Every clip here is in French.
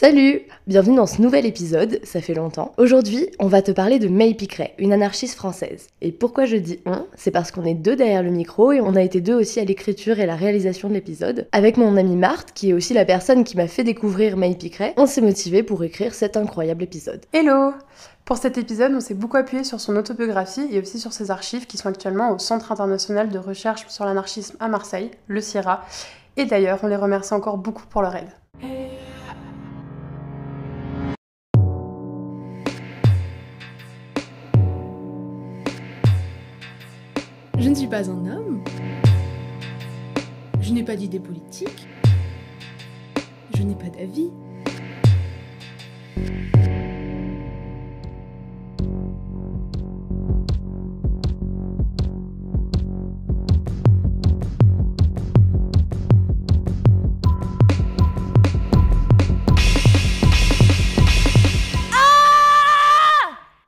Salut! Bienvenue dans ce nouvel épisode, ça fait longtemps. Aujourd'hui, on va te parler de May Piqueray, une anarchiste française. Et pourquoi je dis on? C'est parce qu'on est deux derrière le micro et on a été deux aussi à l'écriture et la réalisation de l'épisode. Avec mon amie Marthe, qui est aussi la personne qui m'a fait découvrir May Piqueray, on s'est motivé pour écrire cet incroyable épisode. Hello! Pour cet épisode, on s'est beaucoup appuyé sur son autobiographie et aussi sur ses archives qui sont actuellement au Centre international de recherche sur l'anarchisme à Marseille, le CIRA. Et d'ailleurs, on les remercie encore beaucoup pour leur aide. Je ne suis pas un homme. Je n'ai pas d'idées politiques. Je n'ai pas d'avis.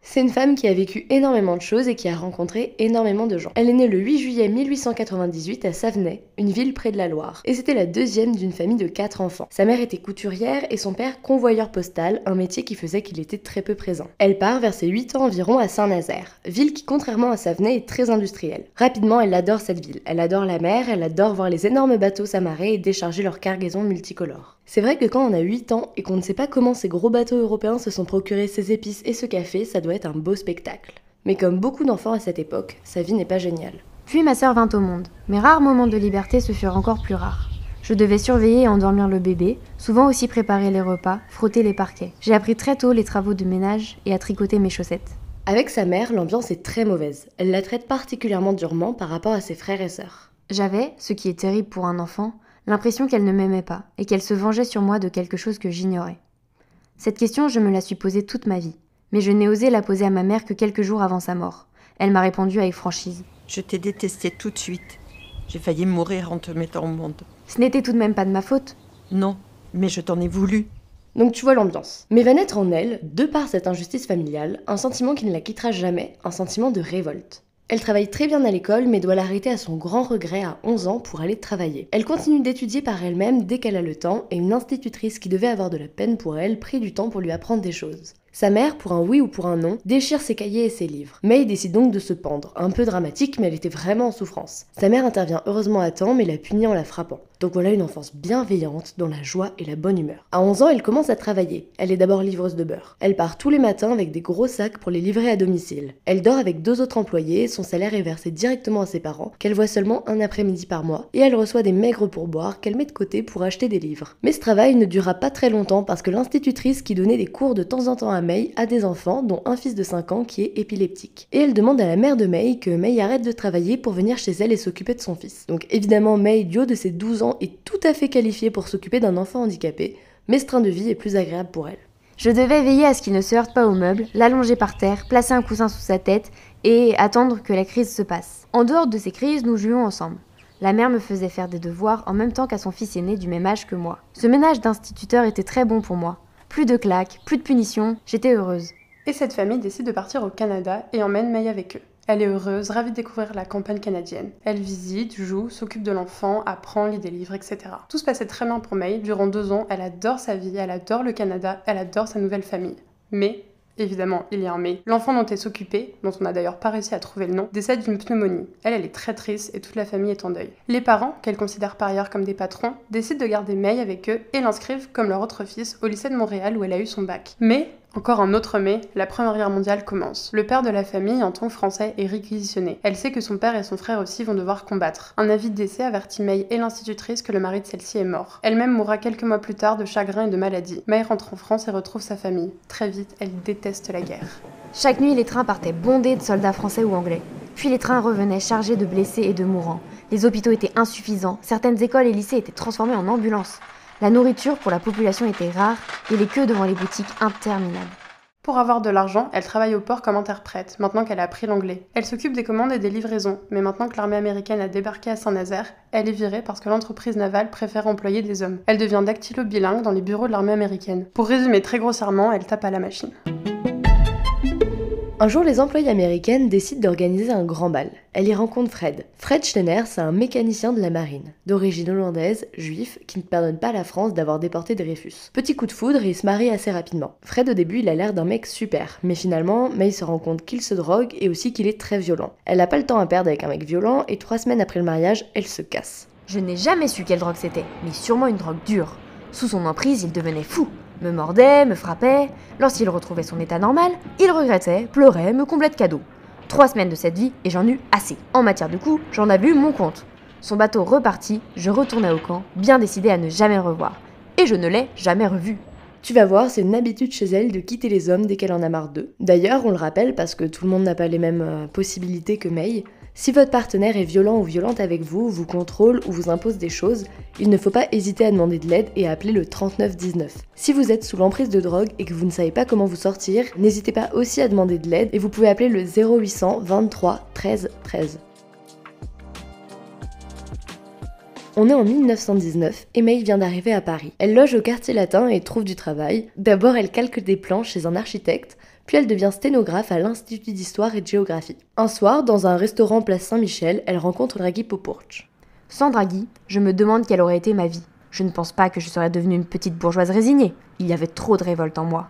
C'est une femme qui a vécu énormément de choses et qui a rencontré énormément de gens. Elle est née le 8 juillet 1898 à Savenay, une ville près de la Loire, et c'était la deuxième d'une famille de 4 enfants. Sa mère était couturière et son père convoyeur postal, un métier qui faisait qu'il était très peu présent. Elle part vers ses 8 ans environ à Saint-Nazaire, ville qui contrairement à Savenay est très industrielle. Rapidement, elle adore cette ville, elle adore la mer, elle adore voir les énormes bateaux s'amarrer et décharger leurs cargaisons multicolores. C'est vrai que quand on a 8 ans et qu'on ne sait pas comment ces gros bateaux européens se sont procurés ces épices et ce café, ça doit être un beau spectacle. Mais comme beaucoup d'enfants à cette époque, sa vie n'est pas géniale. Puis ma sœur vint au monde. Mes rares moments de liberté se furent encore plus rares. Je devais surveiller et endormir le bébé, souvent aussi préparer les repas, frotter les parquets. J'ai appris très tôt les travaux de ménage et à tricoter mes chaussettes. Avec sa mère, l'ambiance est très mauvaise. Elle la traite particulièrement durement par rapport à ses frères et sœurs. J'avais, ce qui est terrible pour un enfant, l'impression qu'elle ne m'aimait pas et qu'elle se vengeait sur moi de quelque chose que j'ignorais. Cette question, je me la suis posée toute ma vie, mais je n'ai osé la poser à ma mère que quelques jours avant sa mort. Elle m'a répondu avec franchise. Je t'ai détesté tout de suite. J'ai failli mourir en te mettant au monde. Ce n'était tout de même pas de ma faute. Non, mais je t'en ai voulu. Donc tu vois l'ambiance. Mais va naître en elle, de par cette injustice familiale, un sentiment qui ne la quittera jamais, un sentiment de révolte. Elle travaille très bien à l'école, mais doit l'arrêter à son grand regret à 11 ans pour aller travailler. Elle continue d'étudier par elle-même dès qu'elle a le temps, et une institutrice qui devait avoir de la peine pour elle prit du temps pour lui apprendre des choses. Sa mère, pour un oui ou pour un non, déchire ses cahiers et ses livres. May décide donc de se pendre. Un peu dramatique, mais elle était vraiment en souffrance. Sa mère intervient heureusement à temps, mais la punit en la frappant. Donc voilà une enfance bienveillante, dans la joie et la bonne humeur. À 11 ans, elle commence à travailler. Elle est d'abord livreuse de beurre. Elle part tous les matins avec des gros sacs pour les livrer à domicile. Elle dort avec 2 autres employés, son salaire est versé directement à ses parents, qu'elle voit seulement un après-midi par mois, et elle reçoit des maigres pourboires qu'elle met de côté pour acheter des livres. Mais ce travail ne durera pas très longtemps parce que l'institutrice qui donnait des cours de temps en temps à May a des enfants, dont un fils de 5 ans qui est épileptique. Et elle demande à la mère de May que May arrête de travailler pour venir chez elle et s'occuper de son fils. Donc évidemment, May, du haut de ses 12 ans, est tout à fait qualifiée pour s'occuper d'un enfant handicapé, mais ce train de vie est plus agréable pour elle. Je devais veiller à ce qu'il ne se heurte pas au meuble, l'allonger par terre, placer un coussin sous sa tête et attendre que la crise se passe. En dehors de ces crises, nous jouions ensemble. La mère me faisait faire des devoirs en même temps qu'à son fils aîné du même âge que moi. Ce ménage d'instituteur était très bon pour moi. Plus de claques, plus de punitions, j'étais heureuse. Et cette famille décide de partir au Canada et emmène May avec eux. Elle est heureuse, ravie de découvrir la campagne canadienne. Elle visite, joue, s'occupe de l'enfant, apprend, lit des livres, etc. Tout se passait très bien pour May. Durant 2 ans, elle adore sa vie, elle adore le Canada, elle adore sa nouvelle famille. Mais, évidemment, il y a un mais. L'enfant dont elle s'occupait, dont on n'a d'ailleurs pas réussi à trouver le nom, décède d'une pneumonie. Elle est très triste et toute la famille est en deuil. Les parents, qu'elle considère par ailleurs comme des patrons, décident de garder May avec eux et l'inscrivent, comme leur autre fils, au lycée de Montréal où elle a eu son bac. Mais, encore un autre mais, la Première Guerre mondiale commence. Le père de la famille, en tant que français, est réquisitionné. Elle sait que son père et son frère aussi vont devoir combattre. Un avis de décès avertit May et l'institutrice que le mari de celle-ci est mort. Elle-même mourra quelques mois plus tard de chagrin et de maladie. May rentre en France et retrouve sa famille. Très vite, elle déteste la guerre. Chaque nuit, les trains partaient bondés de soldats français ou anglais. Puis les trains revenaient chargés de blessés et de mourants. Les hôpitaux étaient insuffisants, certaines écoles et lycées étaient transformés en ambulances. La nourriture pour la population était rare et les queues devant les boutiques interminables. Pour avoir de l'argent, elle travaille au port comme interprète, maintenant qu'elle a appris l'anglais. Elle s'occupe des commandes et des livraisons, mais maintenant que l'armée américaine a débarqué à Saint-Nazaire, elle est virée parce que l'entreprise navale préfère employer des hommes. Elle devient dactylo bilingue dans les bureaux de l'armée américaine. Pour résumer très grossièrement, elle tape à la machine. Un jour, les employées américaines décident d'organiser un grand bal. Elles y rencontrent Fred. Fred Schlenner, c'est un mécanicien de la marine, d'origine hollandaise, juif, qui ne pardonne pas à la France d'avoir déporté Dreyfus. Petit coup de foudre, il se marie assez rapidement. Fred, au début, il a l'air d'un mec super, mais finalement, May se rend compte qu'il se drogue et aussi qu'il est très violent. Elle n'a pas le temps à perdre avec un mec violent et 3 semaines après le mariage, elle se casse. Je n'ai jamais su quelle drogue c'était, mais sûrement une drogue dure. Sous son emprise, il devenait fou. Me mordait, me frappait. Lorsqu'il retrouvait son état normal, il regrettait, pleurait, me comblait de cadeaux. 3 semaines de cette vie et j'en eus assez. En matière de coups, j'en avais eu mon compte. Son bateau reparti, je retournai au camp, bien décidée à ne jamais le revoir. Et je ne l'ai jamais revu. Tu vas voir, c'est une habitude chez elle de quitter les hommes dès qu'elle en a marre d'eux. D'ailleurs, on le rappelle parce que tout le monde n'a pas les mêmes possibilités que May. Si votre partenaire est violent ou violente avec vous, vous contrôle ou vous impose des choses, il ne faut pas hésiter à demander de l'aide et à appeler le 3919. Si vous êtes sous l'emprise de drogue et que vous ne savez pas comment vous sortir, n'hésitez pas aussi à demander de l'aide et vous pouvez appeler le 0800 23 13 13. On est en 1919 et May vient d'arriver à Paris. Elle loge au quartier latin et trouve du travail. D'abord, elle calque des plans chez un architecte, puis elle devient sténographe à l'Institut d'Histoire et de Géographie. Un soir, dans un restaurant place Saint-Michel, elle rencontre Draghi Popourche. Sans Draghi, je me demande quelle aurait été ma vie. Je ne pense pas que je serais devenue une petite bourgeoise résignée. Il y avait trop de révolte en moi.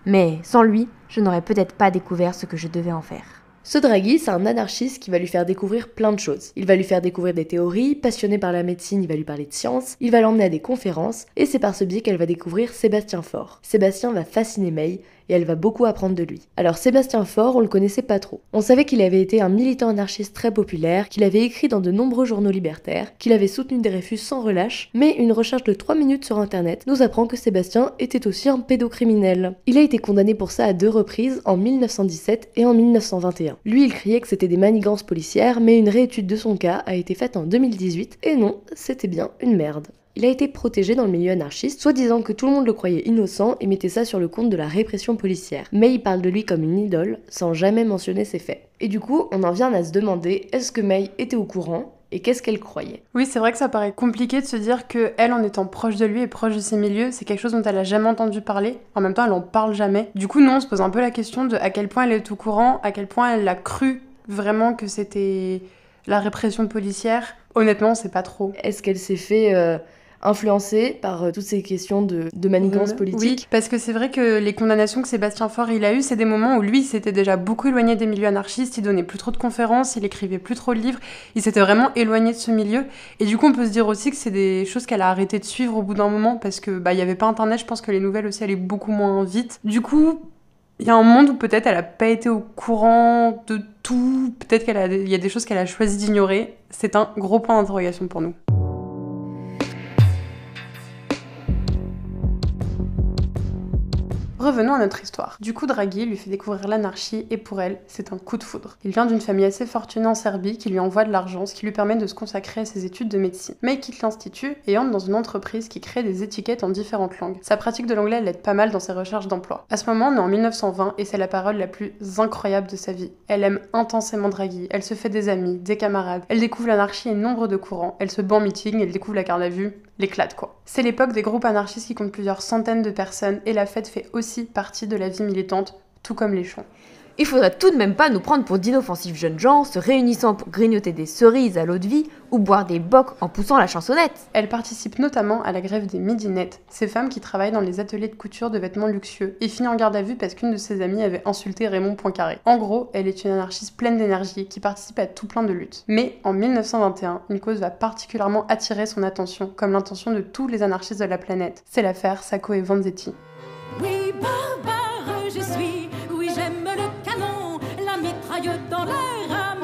Mais sans lui, je n'aurais peut-être pas découvert ce que je devais en faire. Ce Draghi, c'est un anarchiste qui va lui faire découvrir plein de choses. Il va lui faire découvrir des théories, passionné par la médecine, il va lui parler de science, il va l'emmener à des conférences, et c'est par ce biais qu'elle va découvrir Sébastien Faure. Sébastien va fasciner May, et elle va beaucoup apprendre de lui. Alors Sébastien Faure, on le connaissait pas trop. On savait qu'il avait été un militant anarchiste très populaire, qu'il avait écrit dans de nombreux journaux libertaires, qu'il avait soutenu Dreyfus sans relâche, mais une recherche de 3 minutes sur internet nous apprend que Sébastien était aussi un pédocriminel. Il a été condamné pour ça à 2 reprises, en 1917 et en 1921. Lui, il criait que c'était des manigances policières, mais une réétude de son cas a été faite en 2018, et non, c'était bien une merde. Il a été protégé dans le milieu anarchiste, soi-disant que tout le monde le croyait innocent et mettait ça sur le compte de la répression policière. Mais il parle de lui comme une idole, sans jamais mentionner ses faits. Et du coup, on en vient à se demander, est-ce que May était au courant ? Et qu'est-ce qu'elle croyait ? Oui, c'est vrai que ça paraît compliqué de se dire que elle, en étant proche de lui et proche de ses milieux, c'est quelque chose dont elle a jamais entendu parler. En même temps, elle en parle jamais. Du coup, nous, on se pose un peu la question de à quel point elle est au courant, à quel point elle a cru vraiment que c'était la répression policière. Honnêtement, on sait pas trop. Est-ce qu'elle s'est fait influencée par toutes ces questions de manigance politique. Oui, parce que c'est vrai que les condamnations que Sébastien Faure il a eues, c'est des moments où lui s'était déjà beaucoup éloigné des milieux anarchistes, il donnait plus trop de conférences, il écrivait plus trop de livres, il s'était vraiment éloigné de ce milieu. Et du coup, on peut se dire aussi que c'est des choses qu'elle a arrêté de suivre au bout d'un moment, parce que il y avait pas internet, je pense que les nouvelles aussi allaient beaucoup moins vite. Du coup, il y a un monde où peut-être elle a pas été au courant de tout, peut-être qu'il y a des choses qu'elle a choisi d'ignorer. C'est un gros point d'interrogation pour nous. Revenons à notre histoire. Du coup, Draghi lui fait découvrir l'anarchie et pour elle, c'est un coup de foudre. Il vient d'une famille assez fortunée en Serbie qui lui envoie de l'argent, ce qui lui permet de se consacrer à ses études de médecine. Mais il quitte l'institut et entre dans une entreprise qui crée des étiquettes en différentes langues. Sa pratique de l'anglais l'aide pas mal dans ses recherches d'emploi. À ce moment, on est en 1920 et c'est la parole la plus incroyable de sa vie. Elle aime intensément Draghi, elle se fait des amis, des camarades, elle découvre l'anarchie et nombre de courants, elle se bat en meeting, elle découvre la garde à vue, l'éclate quoi. C'est l'époque des groupes anarchistes qui comptent plusieurs centaines de personnes et la fête fait aussi partie de la vie militante, tout comme les chants. Il faudrait tout de même pas nous prendre pour d'inoffensifs jeunes gens se réunissant pour grignoter des cerises à l'eau de vie ou boire des bocs en poussant la chansonnette. Elle participe notamment à la grève des midinettes, ces femmes qui travaillent dans les ateliers de couture de vêtements luxueux, et finit en garde à vue parce qu'une de ses amies avait insulté Raymond Poincaré. En gros, elle est une anarchiste pleine d'énergie qui participe à tout plein de luttes. Mais en 1921, une cause va particulièrement attirer son attention, comme l'intention de tous les anarchistes de la planète. C'est l'affaire Sacco et Vanzetti. Oui, barbare, je suis, oui, j'aime le canon, la mitraille dans l'air,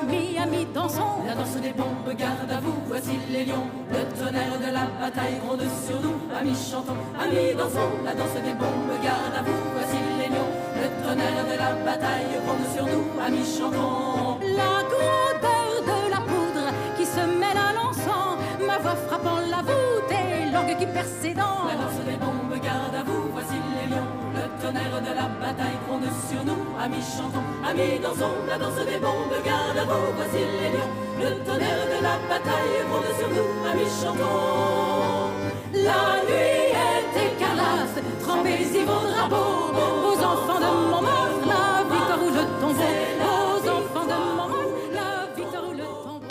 ami, dansons. La danse des bombes, garde à vous, voici les lions, le tonnerre de la bataille gronde sur nous, amis chantons, amis dansons. La danse des bombes, garde à vous, voici les lions, le tonnerre de la bataille gronde sur nous, amis chantons. La grandeur de la poudre qui se mêle à l'encens, ma voix frappant la voûte et l'orgue qui perce ses dents. La danse des bombes, garde à vous, voici les lions, le tonnerre de la bataille gronde sur nous, amis chantons, amis dansons. La danse des bombes, garde à vous, voici les lions, le tonnerre de la bataille gronde sur nous, amis chantons. La nuit est écarlate, trempez-y vos drapeaux, aux enfants de Montmartre, la victoire où je tombe.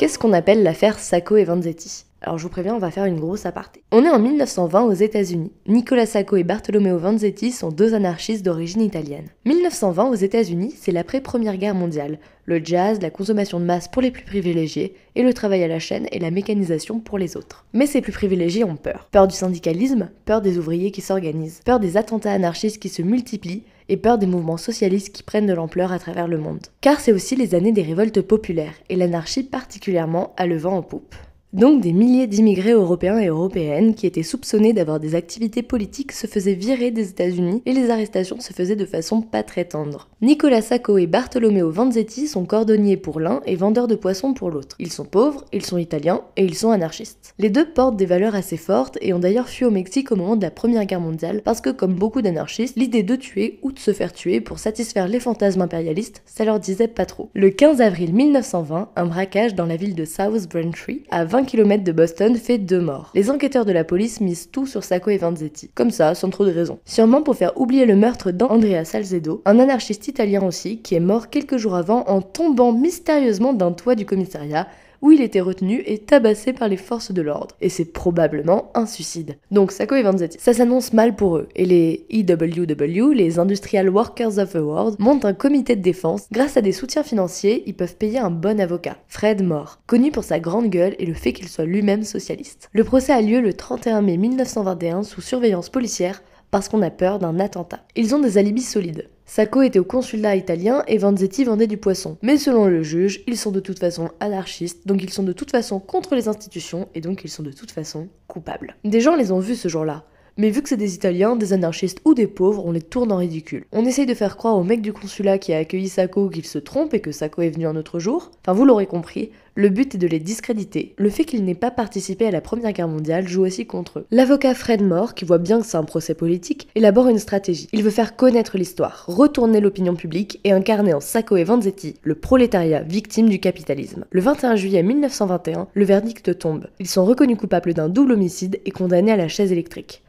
Qu'est-ce qu'on appelle l'affaire Sacco et Vanzetti ? Alors je vous préviens, on va faire une grosse aparté. On est en 1920 aux États-Unis. Nicola Sacco et Bartolomeo Vanzetti sont deux anarchistes d'origine italienne. 1920 aux États-Unis, c'est l'après-première guerre mondiale. Le jazz, la consommation de masse pour les plus privilégiés, et le travail à la chaîne et la mécanisation pour les autres. Mais ces plus privilégiés ont peur. Peur du syndicalisme, peur des ouvriers qui s'organisent, peur des attentats anarchistes qui se multiplient, et peur des mouvements socialistes qui prennent de l'ampleur à travers le monde. Car c'est aussi les années des révoltes populaires, et l'anarchie particulièrement a le vent en poupe. Donc des milliers d'immigrés européens et européennes qui étaient soupçonnés d'avoir des activités politiques se faisaient virer des États-Unis et les arrestations se faisaient de façon pas très tendre. Nicola Sacco et Bartolomeo Vanzetti sont cordonniers pour l'un et vendeurs de poissons pour l'autre. Ils sont pauvres, ils sont italiens et ils sont anarchistes. Les deux portent des valeurs assez fortes et ont d'ailleurs fui au Mexique au moment de la Première Guerre mondiale parce que comme beaucoup d'anarchistes, l'idée de tuer ou de se faire tuer pour satisfaire les fantasmes impérialistes, ça leur disait pas trop. Le 15 avril 1920, un braquage dans la ville de South Braintree, à 20 km de Boston, fait 2 morts. Les enquêteurs de la police misent tout sur Sacco et Vanzetti. Comme ça, sans trop de raison. Sûrement pour faire oublier le meurtre d'Andrea Salcedo, un anarchiste italien aussi, qui est mort quelques jours avant en tombant mystérieusement d'un toit du commissariat, où il était retenu et tabassé par les forces de l'ordre. Et c'est probablement un suicide. Donc Sacco et Vanzetti, ça s'annonce mal pour eux. Et les IWW, les Industrial Workers of the World, montent un comité de défense. Grâce à des soutiens financiers, ils peuvent payer un bon avocat, Fred Moore, connu pour sa grande gueule et le fait qu'il soit lui-même socialiste. Le procès a lieu le 31 mai 1921 sous surveillance policière parce qu'on a peur d'un attentat. Ils ont des alibis solides. Sacco était au consulat italien et Vanzetti vendait du poisson. Mais selon le juge, ils sont de toute façon anarchistes, donc ils sont de toute façon contre les institutions et donc ils sont de toute façon coupables. Des gens les ont vus ce jour-là. Mais vu que c'est des Italiens, des anarchistes ou des pauvres, on les tourne en ridicule. On essaye de faire croire au mec du consulat qui a accueilli Sacco qu'il se trompe et que Sacco est venu un autre jour. Enfin, vous l'aurez compris, le but est de les discréditer. Le fait qu'ils n'aient pas participé à la Première Guerre mondiale joue aussi contre eux. L'avocat Fred Moore, qui voit bien que c'est un procès politique, élabore une stratégie. Il veut faire connaître l'histoire, retourner l'opinion publique et incarner en Sacco et Vanzetti le prolétariat victime du capitalisme. Le 21 juillet 1921, le verdict tombe. Ils sont reconnus coupables d'un double homicide et condamnés à la chaise électrique.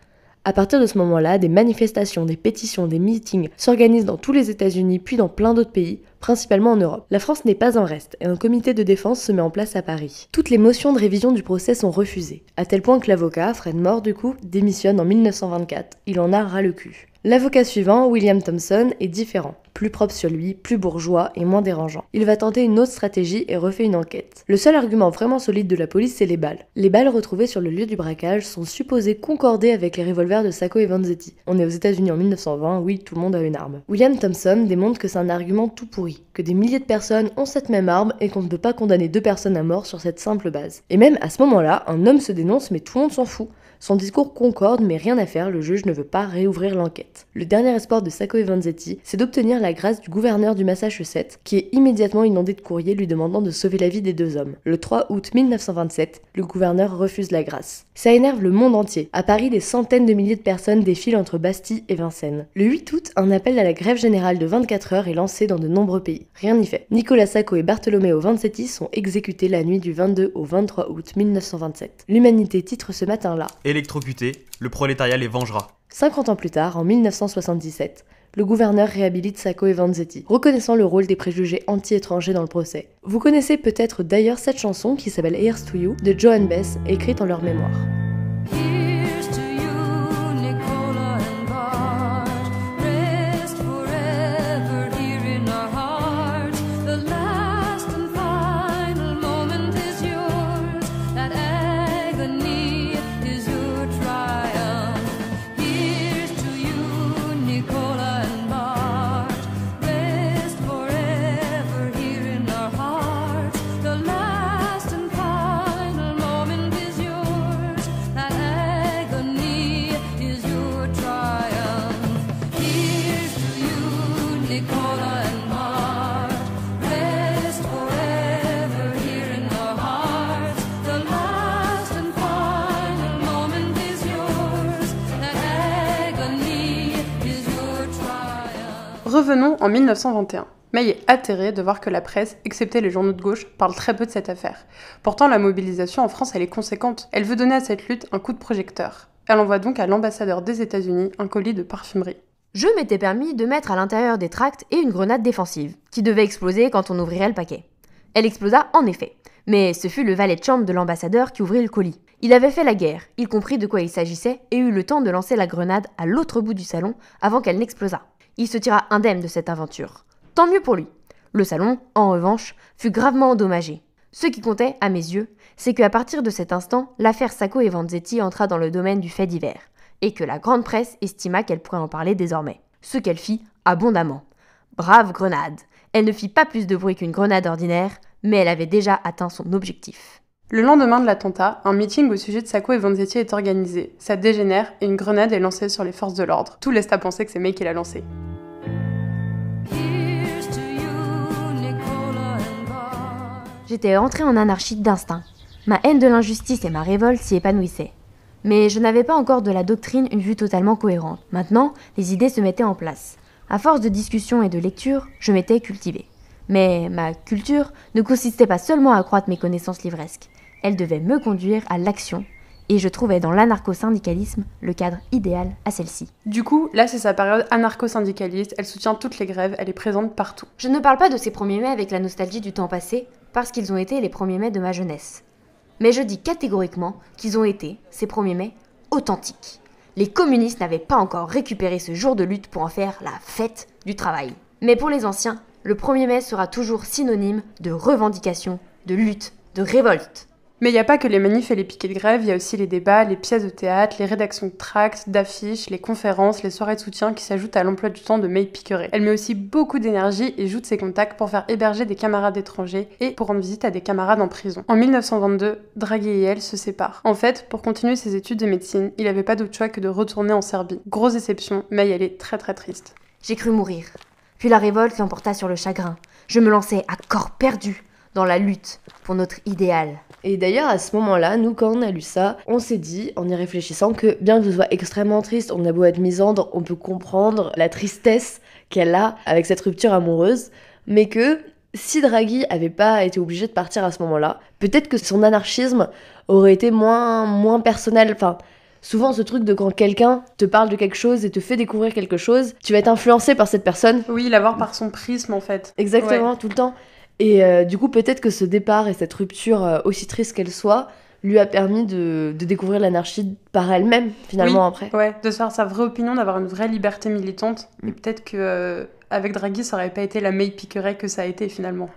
À partir de ce moment-là, des manifestations, des pétitions, des meetings s'organisent dans tous les États-Unis puis dans plein d'autres pays, principalement en Europe. La France n'est pas en reste et un comité de défense se met en place à Paris. Toutes les motions de révision du procès sont refusées, à tel point que l'avocat, Fred Moore du coup, démissionne en 1924. Il en a ras le cul. L'avocat suivant, William Thompson, est différent. Plus propre sur lui, plus bourgeois et moins dérangeant. Il va tenter une autre stratégie et refait une enquête. Le seul argument vraiment solide de la police, c'est les balles. Les balles retrouvées sur le lieu du braquage sont supposées concorder avec les revolvers de Sacco et Vanzetti. On est aux États-Unis en 1920, oui, tout le monde a une arme. William Thompson démontre que c'est un argument tout pourri, que des milliers de personnes ont cette même arme et qu'on ne peut pas condamner 2 personnes à mort sur cette simple base. Et même à ce moment-là, un homme se dénonce mais tout le monde s'en fout. Son discours concorde, mais rien à faire, le juge ne veut pas réouvrir l'enquête. Le dernier espoir de Sacco et Vanzetti, c'est d'obtenir la grâce du gouverneur du Massachusetts, qui est immédiatement inondé de courriers lui demandant de sauver la vie des 2 hommes. Le 3 août 1927, le gouverneur refuse la grâce. Ça énerve le monde entier. À Paris, des centaines de milliers de personnes défilent entre Bastille et Vincennes. Le 8 août, un appel à la grève générale de 24 heures est lancé dans de nombreux pays. Rien n'y fait. Nicola Sacco et Bartolomeo Vanzetti sont exécutés la nuit du 22 au 23 août 1927. L'Humanité titre ce matin-là: Électrocuté, le prolétariat les vengera. 50 ans plus tard, en 1977, le gouverneur réhabilite Sacco et Vanzetti, reconnaissant le rôle des préjugés anti-étrangers dans le procès. Vous connaissez peut-être d'ailleurs cette chanson qui s'appelle Here's to You de Joan Baez, écrite en leur mémoire. Here's to you, Nicola and Bart. Rest forever here in our hearts. The last and final moment is yours. That agony is your triumph. Here's to you, Nicola and Bart. Rest forever here in our hearts. The last and final moment is yours. That agony is your triumph. Here's to you, Nicola and Bart. Rest forever here in our hearts. The last and final moment is yours. That agony is your triumph. Revenons en 1921. May est atterrée de voir que la presse, excepté les journaux de gauche, parle très peu de cette affaire. Pourtant, la mobilisation en France, elle est conséquente. Elle veut donner à cette lutte un coup de projecteur. Elle envoie donc à l'ambassadeur des États-Unis un colis de parfumerie. Je m'étais permis de mettre à l'intérieur des tracts et une grenade défensive, qui devait exploser quand on ouvrirait le paquet. Elle explosa en effet, Mais ce fut le valet de chambre de l'ambassadeur qui ouvrit le colis. Il avait fait la guerre, il comprit de quoi il s'agissait et eut le temps de lancer la grenade à l'autre bout du salon avant qu'elle n'explosât. Il se tira indemne de cette aventure. Tant mieux pour lui. Le salon, en revanche, fut gravement endommagé. Ce qui comptait, à mes yeux, c'est qu'à partir de cet instant, l'affaire Sacco et Vanzetti entra dans le domaine du fait divers, et que la grande presse estima qu'elle pourrait en parler désormais. Ce qu'elle fit abondamment. Brave grenade. Elle ne fit pas plus de bruit qu'une grenade ordinaire, mais elle avait déjà atteint son objectif. Le lendemain de l'attentat, un meeting au sujet de Sacco et Vanzetti est organisé. Ça dégénère et une grenade est lancée sur les forces de l'ordre. Tout laisse à penser que c'est May qui l'a lancée. J'étais entrée en anarchie d'instinct. Ma haine de l'injustice et ma révolte s'y épanouissaient. Mais je n'avais pas encore de la doctrine une vue totalement cohérente. Maintenant, les idées se mettaient en place. À force de discussions et de lectures, je m'étais cultivée. Mais ma culture ne consistait pas seulement à accroître mes connaissances livresques. Elle devait me conduire à l'action. Et je trouvais dans l'anarcho-syndicalisme le cadre idéal à celle-ci. Du coup, là c'est sa période anarcho-syndicaliste, elle soutient toutes les grèves, elle est présente partout. Je ne parle pas de ces premiers mai avec la nostalgie du temps passé, parce qu'ils ont été les premiers mai de ma jeunesse. Mais je dis catégoriquement qu'ils ont été, ces premiers mai, authentiques. Les communistes n'avaient pas encore récupéré ce jour de lutte pour en faire la fête du travail. Mais pour les anciens, le 1er mai sera toujours synonyme de revendication, de lutte, de révolte. Mais il n'y a pas que les manifs et les piquets de grève, il y a aussi les débats, les pièces de théâtre, les rédactions de tracts, d'affiches, les conférences, les soirées de soutien qui s'ajoutent à l'emploi du temps de May Piqueret. Elle met aussi beaucoup d'énergie et joue de ses contacts pour faire héberger des camarades étrangers et pour rendre visite à des camarades en prison. En 1922, Draghi et elle se séparent. En fait, pour continuer ses études de médecine, il n'avait pas d'autre choix que de retourner en Serbie. Grosse déception, May elle est très très triste. J'ai cru mourir. Puis la révolte l'emporta sur le chagrin. Je me lançais à corps perdu dans la lutte pour notre idéal. Et d'ailleurs, à ce moment-là, nous, quand on a lu ça, on s'est dit, en y réfléchissant, que bien que ce soit extrêmement triste, on a beau être misandre, on peut comprendre la tristesse qu'elle a avec cette rupture amoureuse, mais que si Draghi avait pas été obligé de partir à ce moment-là, peut-être que son anarchisme aurait été moins personnel. Enfin, souvent, ce truc de quand quelqu'un te parle de quelque chose et te fait découvrir quelque chose, tu vas être influencé par cette personne. Oui, la voir par son prisme, en fait. Exactement, ouais. Tout le temps. Et du coup, peut-être que ce départ et cette rupture, aussi triste qu'elle soit, lui a permis de découvrir l'anarchie par elle-même, finalement, oui, après. Ouais, de se faire sa vraie opinion, d'avoir une vraie liberté militante. Et peut-être que avec Draghi, ça aurait pas été la May Piqueret que ça a été, finalement.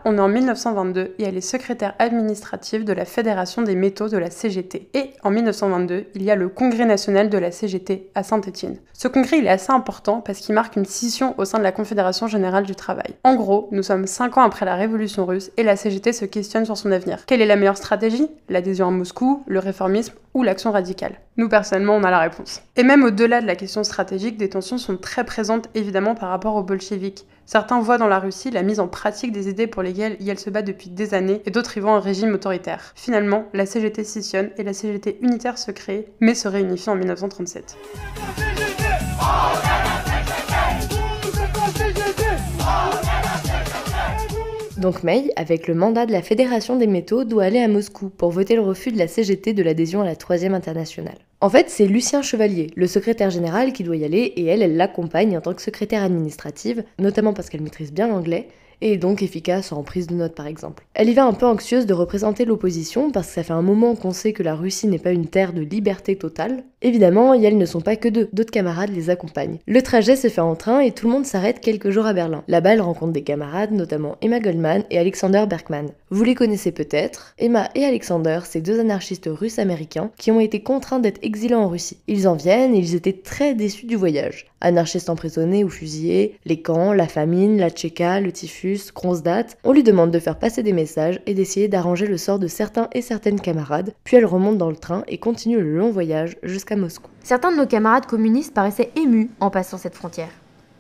On est en 1922 et elle est secrétaire administrative de la Fédération des métaux de la CGT. Et en 1922, il y a le Congrès national de la CGT à Saint-Étienne. Ce congrès, il est assez important parce qu'il marque une scission au sein de la Confédération générale du travail. En gros, nous sommes 5 ans après la Révolution russe et la CGT se questionne sur son avenir. Quelle est la meilleure stratégie ? L'adhésion à Moscou, le réformisme ou l'action radicale ? Nous, personnellement, on a la réponse. Et même au-delà de la question stratégique, des tensions sont très présentes évidemment par rapport aux bolcheviks. Certains voient dans la Russie la mise en pratique des idées pour lesquelles elle se bat depuis des années et d'autres y voient un régime autoritaire. Finalement, la CGT scissionne et la CGT unitaire se crée, mais se réunifie en 1937. Donc May, avec le mandat de la Fédération des métaux, doit aller à Moscou pour voter le refus de la CGT de l'adhésion à la 3e internationale. En fait, c'est Lucien Chevalier, le secrétaire général, qui doit y aller, et elle l'accompagne en tant que secrétaire administrative, notamment parce qu'elle maîtrise bien l'anglais, et est donc efficace en prise de notes par exemple. Elle y va un peu anxieuse de représenter l'opposition, parce que ça fait un moment qu'on sait que la Russie n'est pas une terre de liberté totale. Évidemment, et elles ne sont pas que deux, d'autres camarades les accompagnent. Le trajet se fait en train et tout le monde s'arrête quelques jours à Berlin. Là-bas, elle rencontre des camarades, notamment Emma Goldman et Alexander Berkman. Vous les connaissez peut-être, Emma et Alexander, ces deux anarchistes russes-américains qui ont été contraints d'être exilés en Russie. Ils en viennent et ils étaient très déçus du voyage. Anarchistes emprisonnés ou fusillés, les camps, la famine, la Tchéka, le typhus, Kronstadt, on lui demande de faire passer des messages et d'essayer d'arranger le sort de certains et certaines camarades, puis elle remonte dans le train et continue le long voyage jusqu'à Moscou. Certains de nos camarades communistes paraissaient émus en passant cette frontière.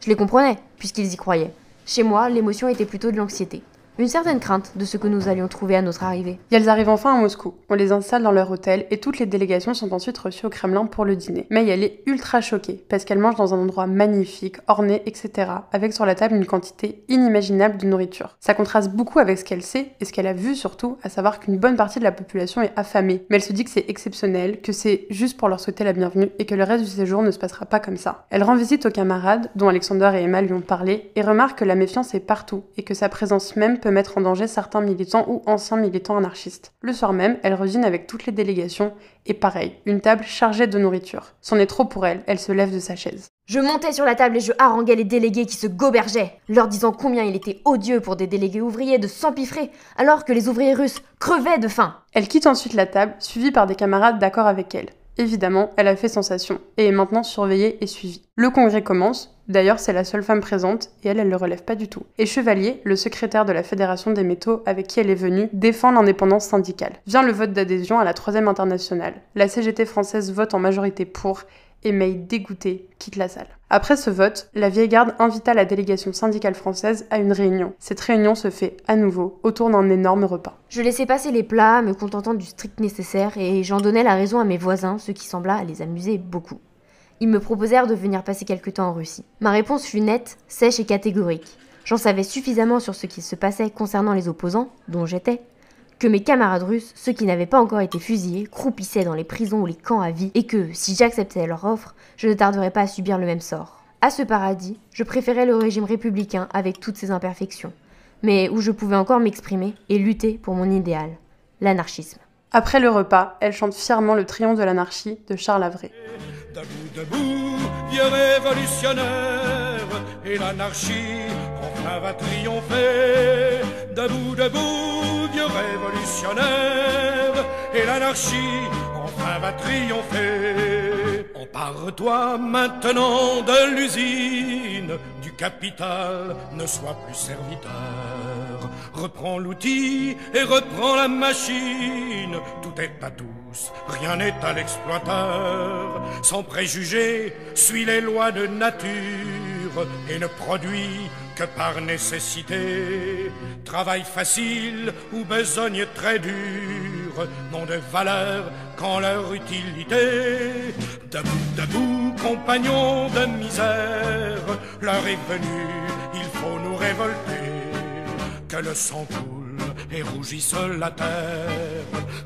Je les comprenais, puisqu'ils y croyaient. Chez moi, l'émotion était plutôt de l'anxiété. une certaine crainte de ce que nous allions trouver à notre arrivée. Et elles arrivent enfin à Moscou. On les installe dans leur hôtel et toutes les délégations sont ensuite reçues au Kremlin pour le dîner. May elle est ultra choquée parce qu'elle mange dans un endroit magnifique, orné, etc. avec sur la table une quantité inimaginable de nourriture. Ça contraste beaucoup avec ce qu'elle sait et ce qu'elle a vu surtout, à savoir qu'une bonne partie de la population est affamée. Mais elle se dit que c'est exceptionnel, que c'est juste pour leur souhaiter la bienvenue et que le reste du séjour ne se passera pas comme ça. Elle rend visite aux camarades, dont Alexander et Emma lui ont parlé, et remarque que la méfiance est partout et que sa présence même peut mettre en danger certains militants ou anciens militants anarchistes. Le soir même, elle redîne avec toutes les délégations et pareil, une table chargée de nourriture. C'en est trop pour elle, elle se lève de sa chaise. Je montais sur la table et je haranguais les délégués qui se gobergeaient, leur disant combien il était odieux pour des délégués ouvriers de s'empiffrer, alors que les ouvriers russes crevaient de faim. Elle quitte ensuite la table, suivie par des camarades d'accord avec elle. Évidemment, elle a fait sensation, et est maintenant surveillée et suivie. Le congrès commence, d'ailleurs c'est la seule femme présente, et elle le relève pas du tout. Et Chevalier, le secrétaire de la Fédération des métaux avec qui elle est venue, défend l'indépendance syndicale. Vient le vote d'adhésion à la 3e internationale. La CGT française vote en majorité pour, et May, dégoûtée, quitte la salle. Après ce vote, la vieille garde invita la délégation syndicale française à une réunion. Cette réunion se fait à nouveau autour d'un énorme repas. Je laissais passer les plats, me contentant du strict nécessaire, et j'en donnais la raison à mes voisins, ce qui sembla les amuser beaucoup. Ils me proposèrent de venir passer quelque temps en Russie. Ma réponse fut nette, sèche et catégorique. J'en savais suffisamment sur ce qui se passait concernant les opposants, dont j'étais, que mes camarades russes, ceux qui n'avaient pas encore été fusillés, croupissaient dans les prisons ou les camps à vie, et que, si j'acceptais leur offre, je ne tarderais pas à subir le même sort. À ce paradis, je préférais le régime républicain avec toutes ses imperfections, mais où je pouvais encore m'exprimer et lutter pour mon idéal, l'anarchisme. Après le repas, elle chante fièrement le triomphe de l'anarchie de Charles Havret. Debout, debout, vieux révolutionnaire, et l'anarchie enfin va triompher. Debout, debout, vieux révolutionnaire, et l'anarchie enfin va triompher. Empare-toi maintenant de l'usine, du capital, ne sois plus serviteur. Reprends l'outil et reprends la machine, tout est à tous, rien n'est à l'exploiteur. Sans préjugés, suis les lois de nature et ne produis que par nécessité. Travail facile ou besogne très dure n'ont de valeur qu'en leur utilité. Debout, debout, compagnons de misère, l'heure est venue, il faut nous révolter. Que le sang coule et rougisse la terre,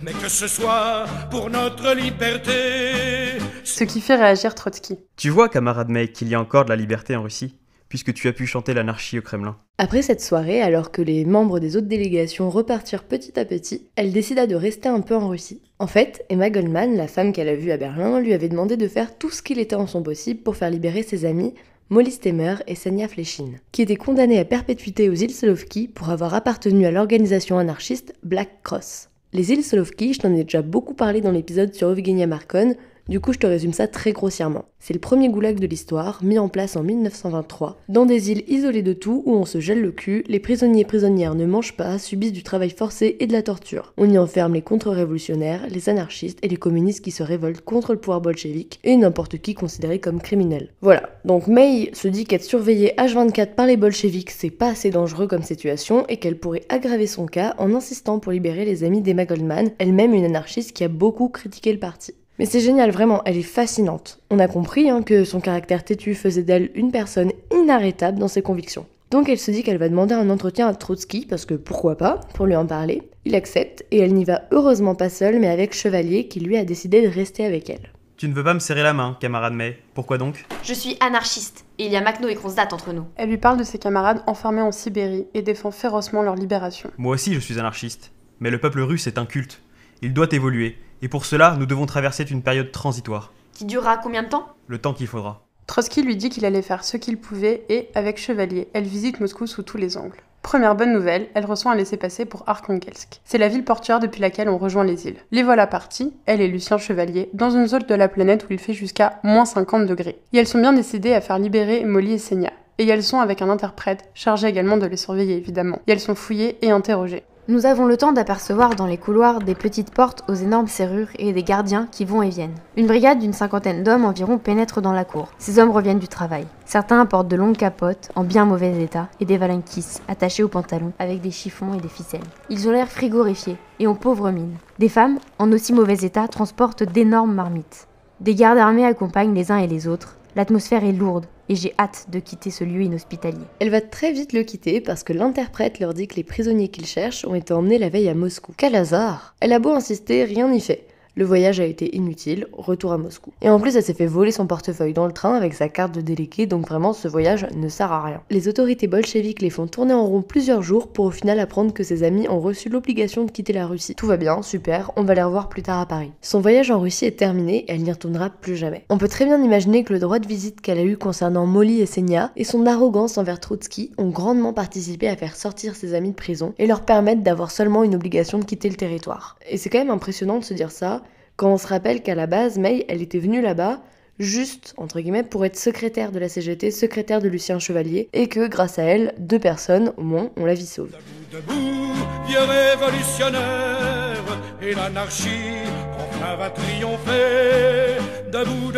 mais que ce soit pour notre liberté. Ce qui fait réagir Trotsky. Tu vois, camarade May, qu'il y a encore de la liberté en Russie, puisque tu as pu chanter l'anarchie au Kremlin. Après cette soirée, alors que les membres des autres délégations repartirent petit à petit, elle décida de rester un peu en Russie. En fait, Emma Goldman, la femme qu'elle a vue à Berlin, lui avait demandé de faire tout ce qu'il était en son possible pour faire libérer ses amis Molly Stemmer et Senia Flechin, qui étaient condamnés à perpétuité aux îles Solovki pour avoir appartenu à l'organisation anarchiste Black Cross. Les îles Solovki, je t'en ai déjà beaucoup parlé dans l'épisode sur Evgenia Markon, du coup je te résume ça très grossièrement. C'est le premier goulag de l'histoire, mis en place en 1923, dans des îles isolées de tout où on se gèle le cul, les prisonniers et prisonnières ne mangent pas, subissent du travail forcé et de la torture. On y enferme les contre-révolutionnaires, les anarchistes et les communistes qui se révoltent contre le pouvoir bolchevique, et n'importe qui considéré comme criminel. Voilà, donc May se dit qu'être surveillée H24 par les bolcheviques c'est pas assez dangereux comme situation et qu'elle pourrait aggraver son cas en insistant pour libérer les amis d'Emma Goldman, elle-même une anarchiste qui a beaucoup critiqué le parti. Mais c'est génial, vraiment, elle est fascinante. On a compris que son caractère têtu faisait d'elle une personne inarrêtable dans ses convictions. Donc elle se dit qu'elle va demander un entretien à Trotsky, parce que pourquoi pas, pour lui en parler. Il accepte, et elle n'y va heureusement pas seule, mais avec Chevalier, qui lui a décidé de rester avec elle. Tu ne veux pas me serrer la main, camarade May. Pourquoi donc ? Je suis anarchiste, et il y a Makhno et Kronstadt entre nous. Elle lui parle de ses camarades enfermés en Sibérie et défend férocement leur libération. Moi aussi je suis anarchiste, mais le peuple russe est un culte. Il doit évoluer. Et pour cela, nous devons traverser une période transitoire. Qui durera combien de temps ? Le temps qu'il faudra. Trotsky lui dit qu'il allait faire ce qu'il pouvait et, avec Chevalier, elle visite Moscou sous tous les angles. Première bonne nouvelle, elle reçoit un laissez-passer pour Arkhangelsk. C'est la ville portuaire depuis laquelle on rejoint les îles. Les voilà partis, elle et Lucien Chevalier, dans une zone de la planète où il fait jusqu'à moins 50 degrés. Et elles sont bien décidées à faire libérer Molly et Senia. Et elles sont avec un interprète, chargé également de les surveiller évidemment. Et elles sont fouillées et interrogées. Nous avons le temps d'apercevoir dans les couloirs des petites portes aux énormes serrures et des gardiens qui vont et viennent. Une brigade d'une 50aine d'hommes environ pénètre dans la cour. Ces hommes reviennent du travail. Certains portent de longues capotes, en bien mauvais état, et des valankis attachés aux pantalons avec des chiffons et des ficelles. Ils ont l'air frigorifiés et ont pauvre mine. Des femmes, en aussi mauvais état, transportent d'énormes marmites. Des gardes armés accompagnent les uns et les autres. L'atmosphère est lourde et j'ai hâte de quitter ce lieu inhospitalier. Elle va très vite le quitter parce que l'interprète leur dit que les prisonniers qu'ils cherchent ont été emmenés la veille à Moscou. Quel hasard! Elle a beau insister, rien n'y fait. Le voyage a été inutile, retour à Moscou. Et en plus, elle s'est fait voler son portefeuille dans le train avec sa carte de délégué, donc vraiment, ce voyage ne sert à rien. Les autorités bolcheviques les font tourner en rond plusieurs jours pour au final apprendre que ses amis ont reçu l'obligation de quitter la Russie. Tout va bien, super, on va les revoir plus tard à Paris. Son voyage en Russie est terminé et elle n'y retournera plus jamais. On peut très bien imaginer que le droit de visite qu'elle a eu concernant Molly et Senya et son arrogance envers Trotsky ont grandement participé à faire sortir ses amis de prison et leur permettre d'avoir seulement une obligation de quitter le territoire. Et c'est quand même impressionnant de se dire ça, quand on se rappelle qu'à la base, May, elle était venue là-bas juste, entre guillemets, pour être secrétaire de la CGT, secrétaire de Lucien Chevalier, et que grâce à elle, 2 personnes, au moins, ont la vie sauve. Debout, vieux révolutionnaire, et l'anarchie enfin va triompher. Debout,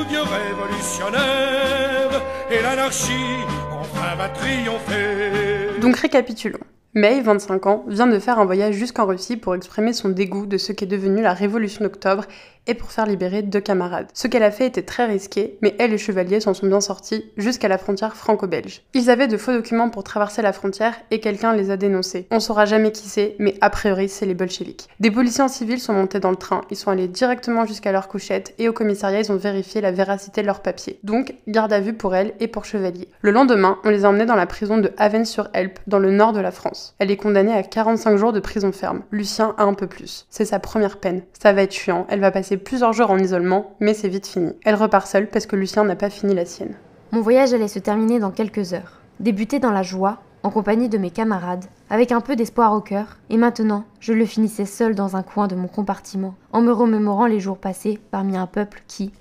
vieux révolutionnaire, et l'anarchie enfin va triompher. Donc récapitulons. May, 25 ans, vient de faire un voyage jusqu'en Russie pour exprimer son dégoût de ce qu'est devenu la Révolution d'Octobre et pour faire libérer 2 camarades. Ce qu'elle a fait était très risqué, mais elle et Chevalier s'en sont bien sortis jusqu'à la frontière franco-belge. Ils avaient de faux documents pour traverser la frontière et quelqu'un les a dénoncés. On saura jamais qui c'est, mais a priori c'est les bolcheviks. Des policiers en civil sont montés dans le train, ils sont allés directement jusqu'à leur couchette et au commissariat ils ont vérifié la véracité de leurs papiers. Donc, garde à vue pour elle et pour Chevalier. Le lendemain, on les a emmenés dans la prison de Havane-sur-Helpe, dans le nord de la France. Elle est condamnée à 45 jours de prison ferme. Lucien a un peu plus. C'est sa première peine. Ça va être chiant, elle va passer plusieurs jours en isolement, mais c'est vite fini. Elle repart seule parce que Lucien n'a pas fini la sienne. Mon voyage allait se terminer dans quelques heures. Débuter dans la joie, en compagnie de mes camarades, avec un peu d'espoir au cœur, et maintenant, je le finissais seul dans un coin de mon compartiment, en me remémorant les jours passés parmi un peuple qui,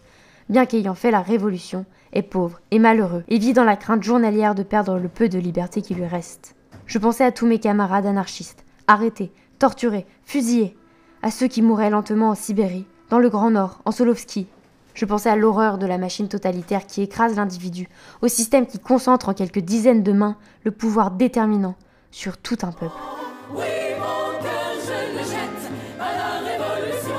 bien qu'ayant fait la révolution, est pauvre et malheureux, et vit dans la crainte journalière de perdre le peu de liberté qui lui reste. Je pensais à tous mes camarades anarchistes, arrêtés, torturés, fusillés, à ceux qui mouraient lentement en Sibérie, dans le Grand Nord, en Solovski. Je pensais à l'horreur de la machine totalitaire qui écrase l'individu, au système qui concentre en quelques dizaines de mains le pouvoir déterminant sur tout un peuple. Oui, mon cœur, je le jette à la révolution.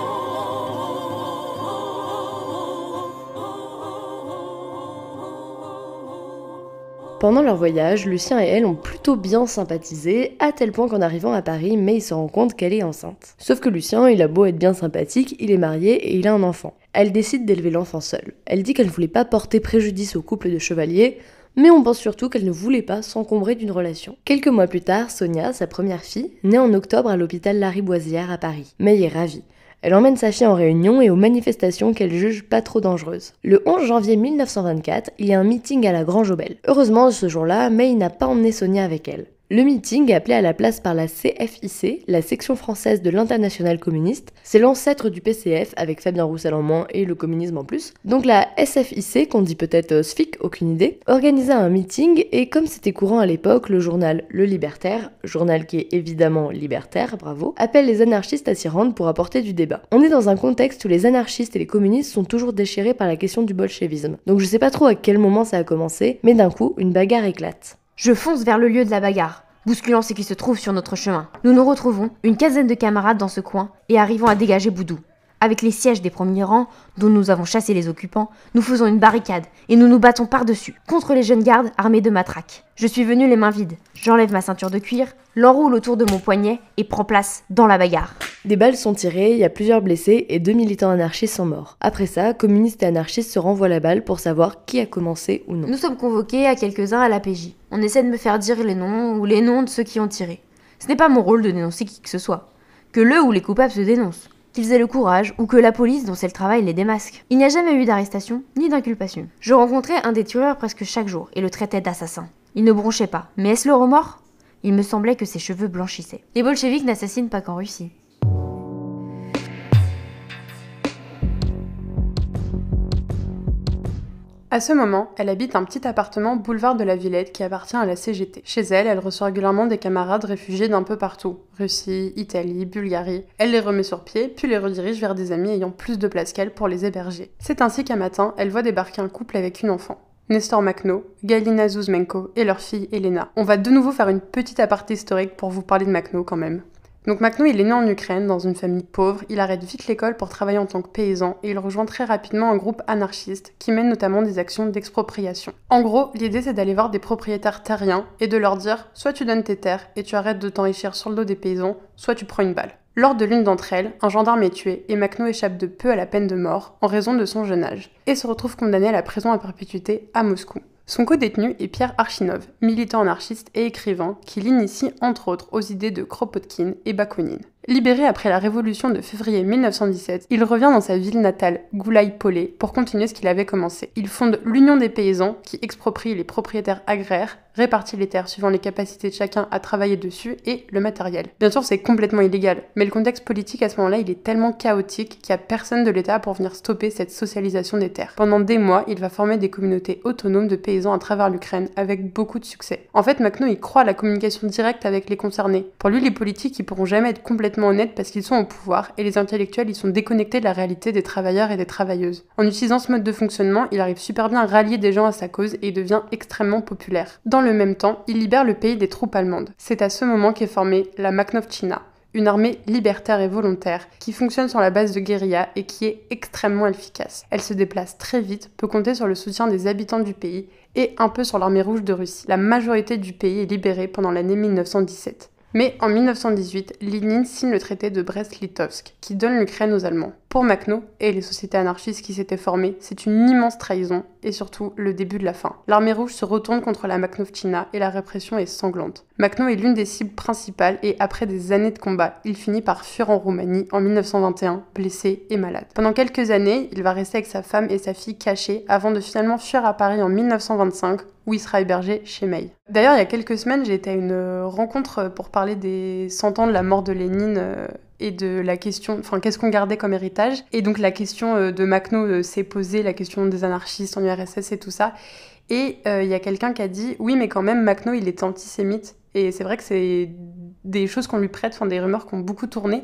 Pendant leur voyage, Lucien et elle ont plutôt bien sympathisé, à tel point qu'en arrivant à Paris, May se rend compte qu'elle est enceinte. Sauf que Lucien, il a beau être bien sympathique, il est marié et il a un enfant. Elle décide d'élever l'enfant seule. Elle dit qu'elle ne voulait pas porter préjudice au couple de Chevalier, mais on pense surtout qu'elle ne voulait pas s'encombrer d'une relation. Quelques mois plus tard, Sonia, sa première fille, naît en octobre à l'hôpital Lariboisière à Paris. May est ravie. Elle emmène sa fille en réunion et aux manifestations qu'elle juge pas trop dangereuses. Le 11 janvier 1924, il y a un meeting à la Grange aux Belles. Heureusement, ce jour-là, May n'a pas emmené Sonia avec elle. Le meeting, appelé à la place par la CFIC, la section française de l'Internationale communiste, c'est l'ancêtre du PCF avec Fabien Roussel en moins et le communisme en plus. Donc la SFIC, qu'on dit peut-être SFIC, aucune idée, organisa un meeting et comme c'était courant à l'époque, le journal Le Libertaire, journal qui est évidemment libertaire, bravo, appelle les anarchistes à s'y rendre pour apporter du débat. On est dans un contexte où les anarchistes et les communistes sont toujours déchirés par la question du bolchevisme. Donc je sais pas trop à quel moment ça a commencé, mais d'un coup, une bagarre éclate. Je fonce vers le lieu de la bagarre, bousculant ce qui se trouve sur notre chemin. Nous nous retrouvons, une quinzaine de camarades dans ce coin, et arrivons à dégager Boudou. Avec les sièges des premiers rangs, dont nous avons chassé les occupants, nous faisons une barricade, et nous nous battons par-dessus, contre les jeunes gardes armés de matraques. Je suis venu les mains vides. J'enlève ma ceinture de cuir, l'enroule autour de mon poignet, et prends place dans la bagarre. Des balles sont tirées, il y a plusieurs blessés, et 2 militants anarchistes sont morts. Après ça, communistes et anarchistes se renvoient la balle pour savoir qui a commencé ou non. Nous sommes convoqués à quelques-uns à l'APJ. On essaie de me faire dire les noms ou les noms de ceux qui ont tiré. Ce n'est pas mon rôle de dénoncer qui que ce soit. Que le ou les coupables se dénoncent. Qu'ils aient le courage, ou que la police, dont c'est le travail, les démasque. Il n'y a jamais eu d'arrestation, ni d'inculpation. Je rencontrais un des tueurs presque chaque jour, et le traitais d'assassin. Il ne bronchait pas. Mais est-ce le remords ? Il me semblait que ses cheveux blanchissaient. Les bolcheviks n'assassinent pas qu'en Russie. À ce moment, elle habite un petit appartement boulevard de la Villette qui appartient à la CGT. Chez elle, elle reçoit régulièrement des camarades réfugiés d'un peu partout. Russie, Italie, Bulgarie. Elle les remet sur pied, puis les redirige vers des amis ayant plus de place qu'elle pour les héberger. C'est ainsi qu'un matin, elle voit débarquer un couple avec une enfant. Nestor Makhno, Galina Zuzmenko et leur fille Elena. On va de nouveau faire une petite aparté historique pour vous parler de Makhno quand même. Donc Makhno, il est né en Ukraine, dans une famille pauvre, il arrête vite l'école pour travailler en tant que paysan et il rejoint très rapidement un groupe anarchiste qui mène notamment des actions d'expropriation. En gros, l'idée c'est d'aller voir des propriétaires terriens et de leur dire soit tu donnes tes terres et tu arrêtes de t'enrichir sur le dos des paysans, soit tu prends une balle. Lors de l'une d'entre elles, un gendarme est tué et Makhno échappe de peu à la peine de mort en raison de son jeune âge et se retrouve condamné à la prison à perpétuité à Moscou. Son co-détenu est Pierre Archinov, militant anarchiste et écrivain qui l'initie entre autres aux idées de Kropotkin et Bakounine. Libéré après la révolution de février 1917, il revient dans sa ville natale, Goulaï-Polé, pour continuer ce qu'il avait commencé. Il fonde l'Union des paysans, qui exproprie les propriétaires agraires, répartit les terres suivant les capacités de chacun à travailler dessus et le matériel. Bien sûr, c'est complètement illégal, mais le contexte politique à ce moment-là, il est tellement chaotique qu'il n'y a personne de l'État pour venir stopper cette socialisation des terres. Pendant des mois, il va former des communautés autonomes de paysans à travers l'Ukraine, avec beaucoup de succès. En fait, Makhno, il croit à la communication directe avec les concernés. Pour lui, les politiques, ils pourront jamais être complètement honnêtes parce qu'ils sont au pouvoir, et les intellectuels, ils sont déconnectés de la réalité des travailleurs et des travailleuses. En utilisant ce mode de fonctionnement, il arrive super bien à rallier des gens à sa cause et il devient extrêmement populaire. Dans le même temps, il libère le pays des troupes allemandes. C'est à ce moment qu'est formée la Makhnovtchina, une armée libertaire et volontaire qui fonctionne sur la base de guérilla et qui est extrêmement efficace. Elle se déplace très vite, peut compter sur le soutien des habitants du pays et un peu sur l'armée rouge de Russie. La majorité du pays est libérée pendant l'année 1917. Mais en 1918, Lénine signe le traité de Brest-Litovsk, qui donne l'Ukraine aux Allemands. Pour Makhno et les sociétés anarchistes qui s'étaient formées, c'est une immense trahison et surtout le début de la fin. L'armée rouge se retourne contre la Makhnovtchina et la répression est sanglante. Makhno est l'une des cibles principales et après des années de combat, il finit par fuir en Roumanie en 1921, blessé et malade. Pendant quelques années, il va rester avec sa femme et sa fille cachés avant de finalement fuir à Paris en 1925, où il sera hébergé chez May. D'ailleurs, il y a quelques semaines, j'ai été à une rencontre pour parler des 100 ans de la mort de Lénine et de la question, qu'est-ce qu'on gardait comme héritage. Et donc la question de Makhno s'est posée, la question des anarchistes en URSS et tout ça. Et il y a quelqu'un qui a dit, oui, mais quand même, Makhno, il était antisémite. Et c'est vrai que c'est des choses qu'on lui prête, des rumeurs qui ont beaucoup tourné.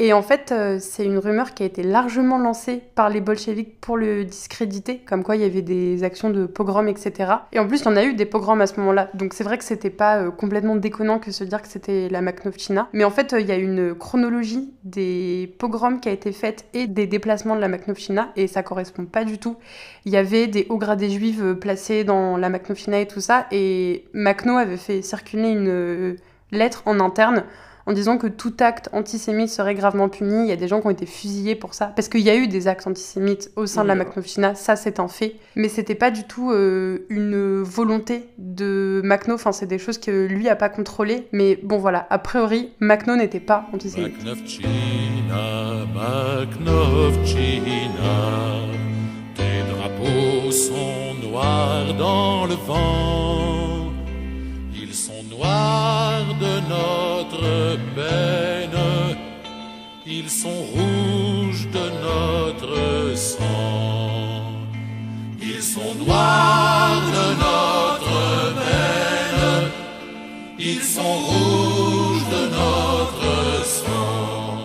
Et en fait, c'est une rumeur qui a été largement lancée par les bolcheviks pour le discréditer, comme quoi il y avait des actions de pogrom, etc. Et en plus, il y en a eu des pogroms à ce moment-là, donc c'est vrai que c'était pas complètement déconnant que se dire que c'était la Makhnovtchina. Mais en fait, il y a une chronologie des pogroms qui a été faite et des déplacements de la Makhnovtchina, et ça correspond pas du tout. Il y avait des hauts gradés juifs placés dans la Makhnovtchina et tout ça, et Makhno avait fait circuler une lettre en interne en disant que tout acte antisémite serait gravement puni. Il y a des gens qui ont été fusillés pour ça. Parce qu'il y a eu des actes antisémites au sein de la Makhnovtchina, ça c'est un fait. Mais c'était pas du tout une volonté de Makhno, c'est des choses que lui a pas contrôlées. Mais bon voilà, a priori, Makhno n'était pas antisémite. Makhnovtchina, tes drapeaux sont noirs dans le vent. Ils sont noirs de notre peine, ils sont rouges de notre sang. Ils sont noirs de notre peine, ils sont rouges de notre sang.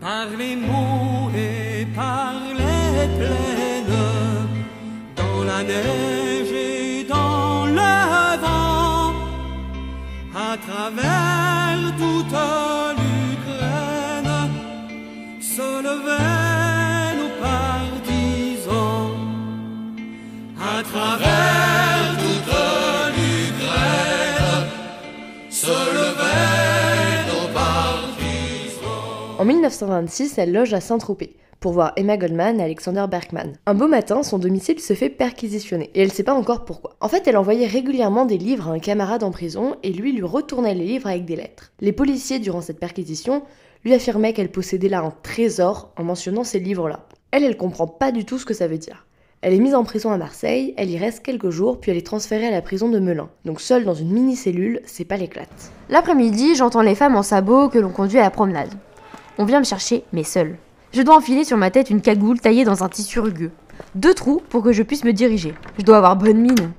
Par les mots et par les plaines, dans la neige et dans le vent, à travers toute l'Ukraine, se levaient nos partisans. À travers toute l'Ukraine, se levaient nos partisans. En 1926, elle loge à Saint-Tropez pour voir Emma Goldman et Alexander Berkman. Un beau matin, son domicile se fait perquisitionner, et elle sait pas encore pourquoi. En fait, elle envoyait régulièrement des livres à un camarade en prison, et lui retournait les livres avec des lettres. Les policiers, durant cette perquisition, lui affirmaient qu'elle possédait là un trésor en mentionnant ces livres-là. Elle comprend pas du tout ce que ça veut dire. Elle est mise en prison à Marseille, elle y reste quelques jours, puis elle est transférée à la prison de Melun. Donc seule dans une mini-cellule, c'est pas l'éclate. L'après-midi, j'entends les femmes en sabots que l'on conduit à la promenade. On vient me chercher, mais seule. Je dois enfiler sur ma tête une cagoule taillée dans un tissu rugueux. 2 trous pour que je puisse me diriger. Je dois avoir bonne mine.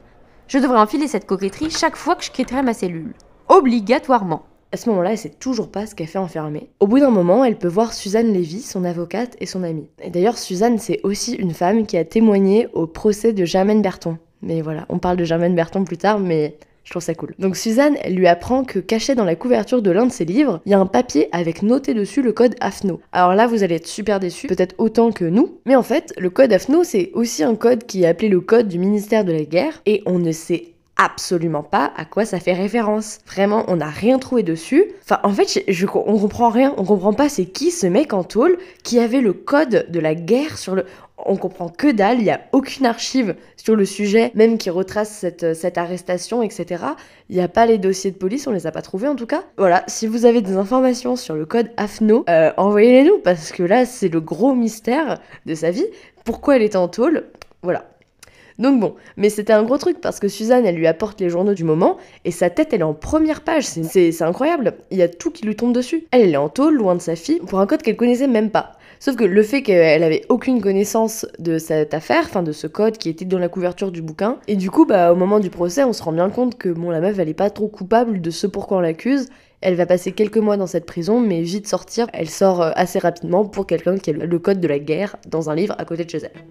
Je devrais enfiler cette coquetterie chaque fois que je quitterai ma cellule. Obligatoirement. À ce moment-là, elle sait toujours pas ce qu'elle fait enfermée. Au bout d'un moment, elle peut voir Suzanne Lévy, son avocate et son amie. Et d'ailleurs, Suzanne, c'est aussi une femme qui a témoigné au procès de Germaine Berton. Mais voilà, on parle de Germaine Berton plus tard, mais je trouve ça cool. Donc Suzanne, elle lui apprend que caché dans la couverture de l'un de ses livres, il y a un papier avec noté dessus le code AFNO. Alors là, vous allez être super déçus, peut-être autant que nous, mais en fait, le code AFNO, c'est aussi un code qui est appelé le code du ministère de la Guerre, et on ne sait absolument pas à quoi ça fait référence. Vraiment, on n'a rien trouvé dessus. Enfin, en fait, on comprend rien. On comprend pas c'est qui ce mec en tôle qui avait le code de la guerre sur le... On comprend que dalle, il n'y a aucune archive sur le sujet, même qui retrace cette arrestation, etc. Il n'y a pas les dossiers de police, on les a pas trouvés en tout cas. Voilà, si vous avez des informations sur le code AFNO, envoyez-les nous, parce que là, c'est le gros mystère de sa vie. Pourquoi elle était en tôle? Voilà. Donc bon, mais c'était un gros truc parce que Suzanne, elle lui apporte les journaux du moment et sa tête, elle est en première page. C'est incroyable. Il y a tout qui lui tombe dessus. Elle est en tôle, loin de sa fille, pour un code qu'elle connaissait même pas. Sauf que le fait qu'elle avait aucune connaissance de cette affaire, enfin de ce code qui était dans la couverture du bouquin, et du coup, au moment du procès, on se rend bien compte que la meuf, elle est pas trop coupable de ce pourquoi on l'accuse. Elle va passer quelques mois dans cette prison, mais vite sortir. Elle sort assez rapidement pour quelqu'un qui a le code de la guerre dans un livre à côté de chez elle.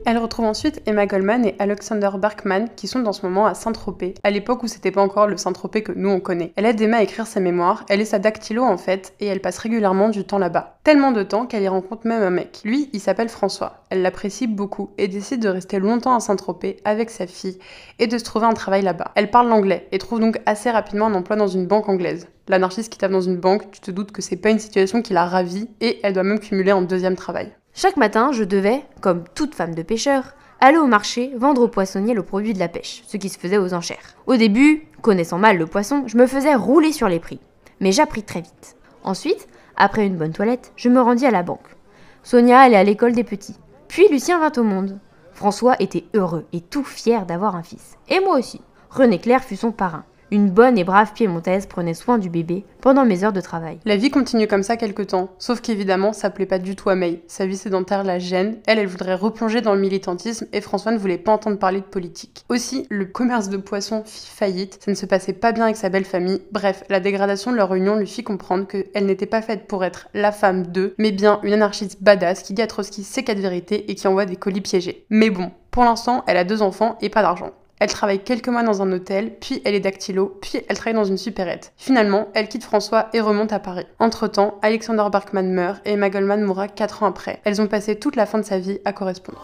Elle retrouve ensuite Emma Goldman et Alexander Berkman qui sont dans ce moment à Saint-Tropez, à l'époque où c'était pas encore le Saint-Tropez que nous on connaît. Elle aide Emma à écrire ses mémoires, elle est sa dactylo en fait, et elle passe régulièrement du temps là-bas. Tellement de temps qu'elle y rencontre même un mec. Lui, il s'appelle François. Elle l'apprécie beaucoup et décide de rester longtemps à Saint-Tropez avec sa fille et de se trouver un travail là-bas. Elle parle l'anglais et trouve donc assez rapidement un emploi dans une banque anglaise. L'anarchiste qui tape dans une banque, tu te doutes que c'est pas une situation qui la ravit et elle doit même cumuler un deuxième travail. Chaque matin, je devais, comme toute femme de pêcheur, aller au marché vendre aux poissonniers le produit de la pêche, ce qui se faisait aux enchères. Au début, connaissant mal le poisson, je me faisais rouler sur les prix, mais j'appris très vite. Ensuite, après une bonne toilette, je me rendis à la banque. Sonia allait à l'école des petits. Puis Lucien vint au monde. François était heureux et tout fier d'avoir un fils. Et moi aussi. René Clair fut son parrain. Une bonne et brave piémontaise prenait soin du bébé pendant mes heures de travail. La vie continue comme ça quelque temps, sauf qu'évidemment ça plaît pas du tout à May. Sa vie sédentaire la gêne, elle voudrait replonger dans le militantisme et François ne voulait pas entendre parler de politique. Aussi, le commerce de poissons fit faillite, ça ne se passait pas bien avec sa belle famille, bref, la dégradation de leur union lui fit comprendre qu'elle n'était pas faite pour être la femme d'eux, mais bien une anarchiste badass qui dit à Trotsky ses 4 vérités et qui envoie des colis piégés. Mais bon, pour l'instant, elle a 2 enfants et pas d'argent. Elle travaille quelques mois dans un hôtel, puis elle est dactylo, puis elle travaille dans une supérette. Finalement, elle quitte François et remonte à Paris. Entre-temps, Alexander Berkman meurt et Emma Goldman mourra 4 ans après. Elles ont passé toute la fin de sa vie à correspondre.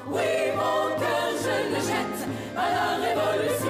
Oui, mon cœur, je le jette à la révolution.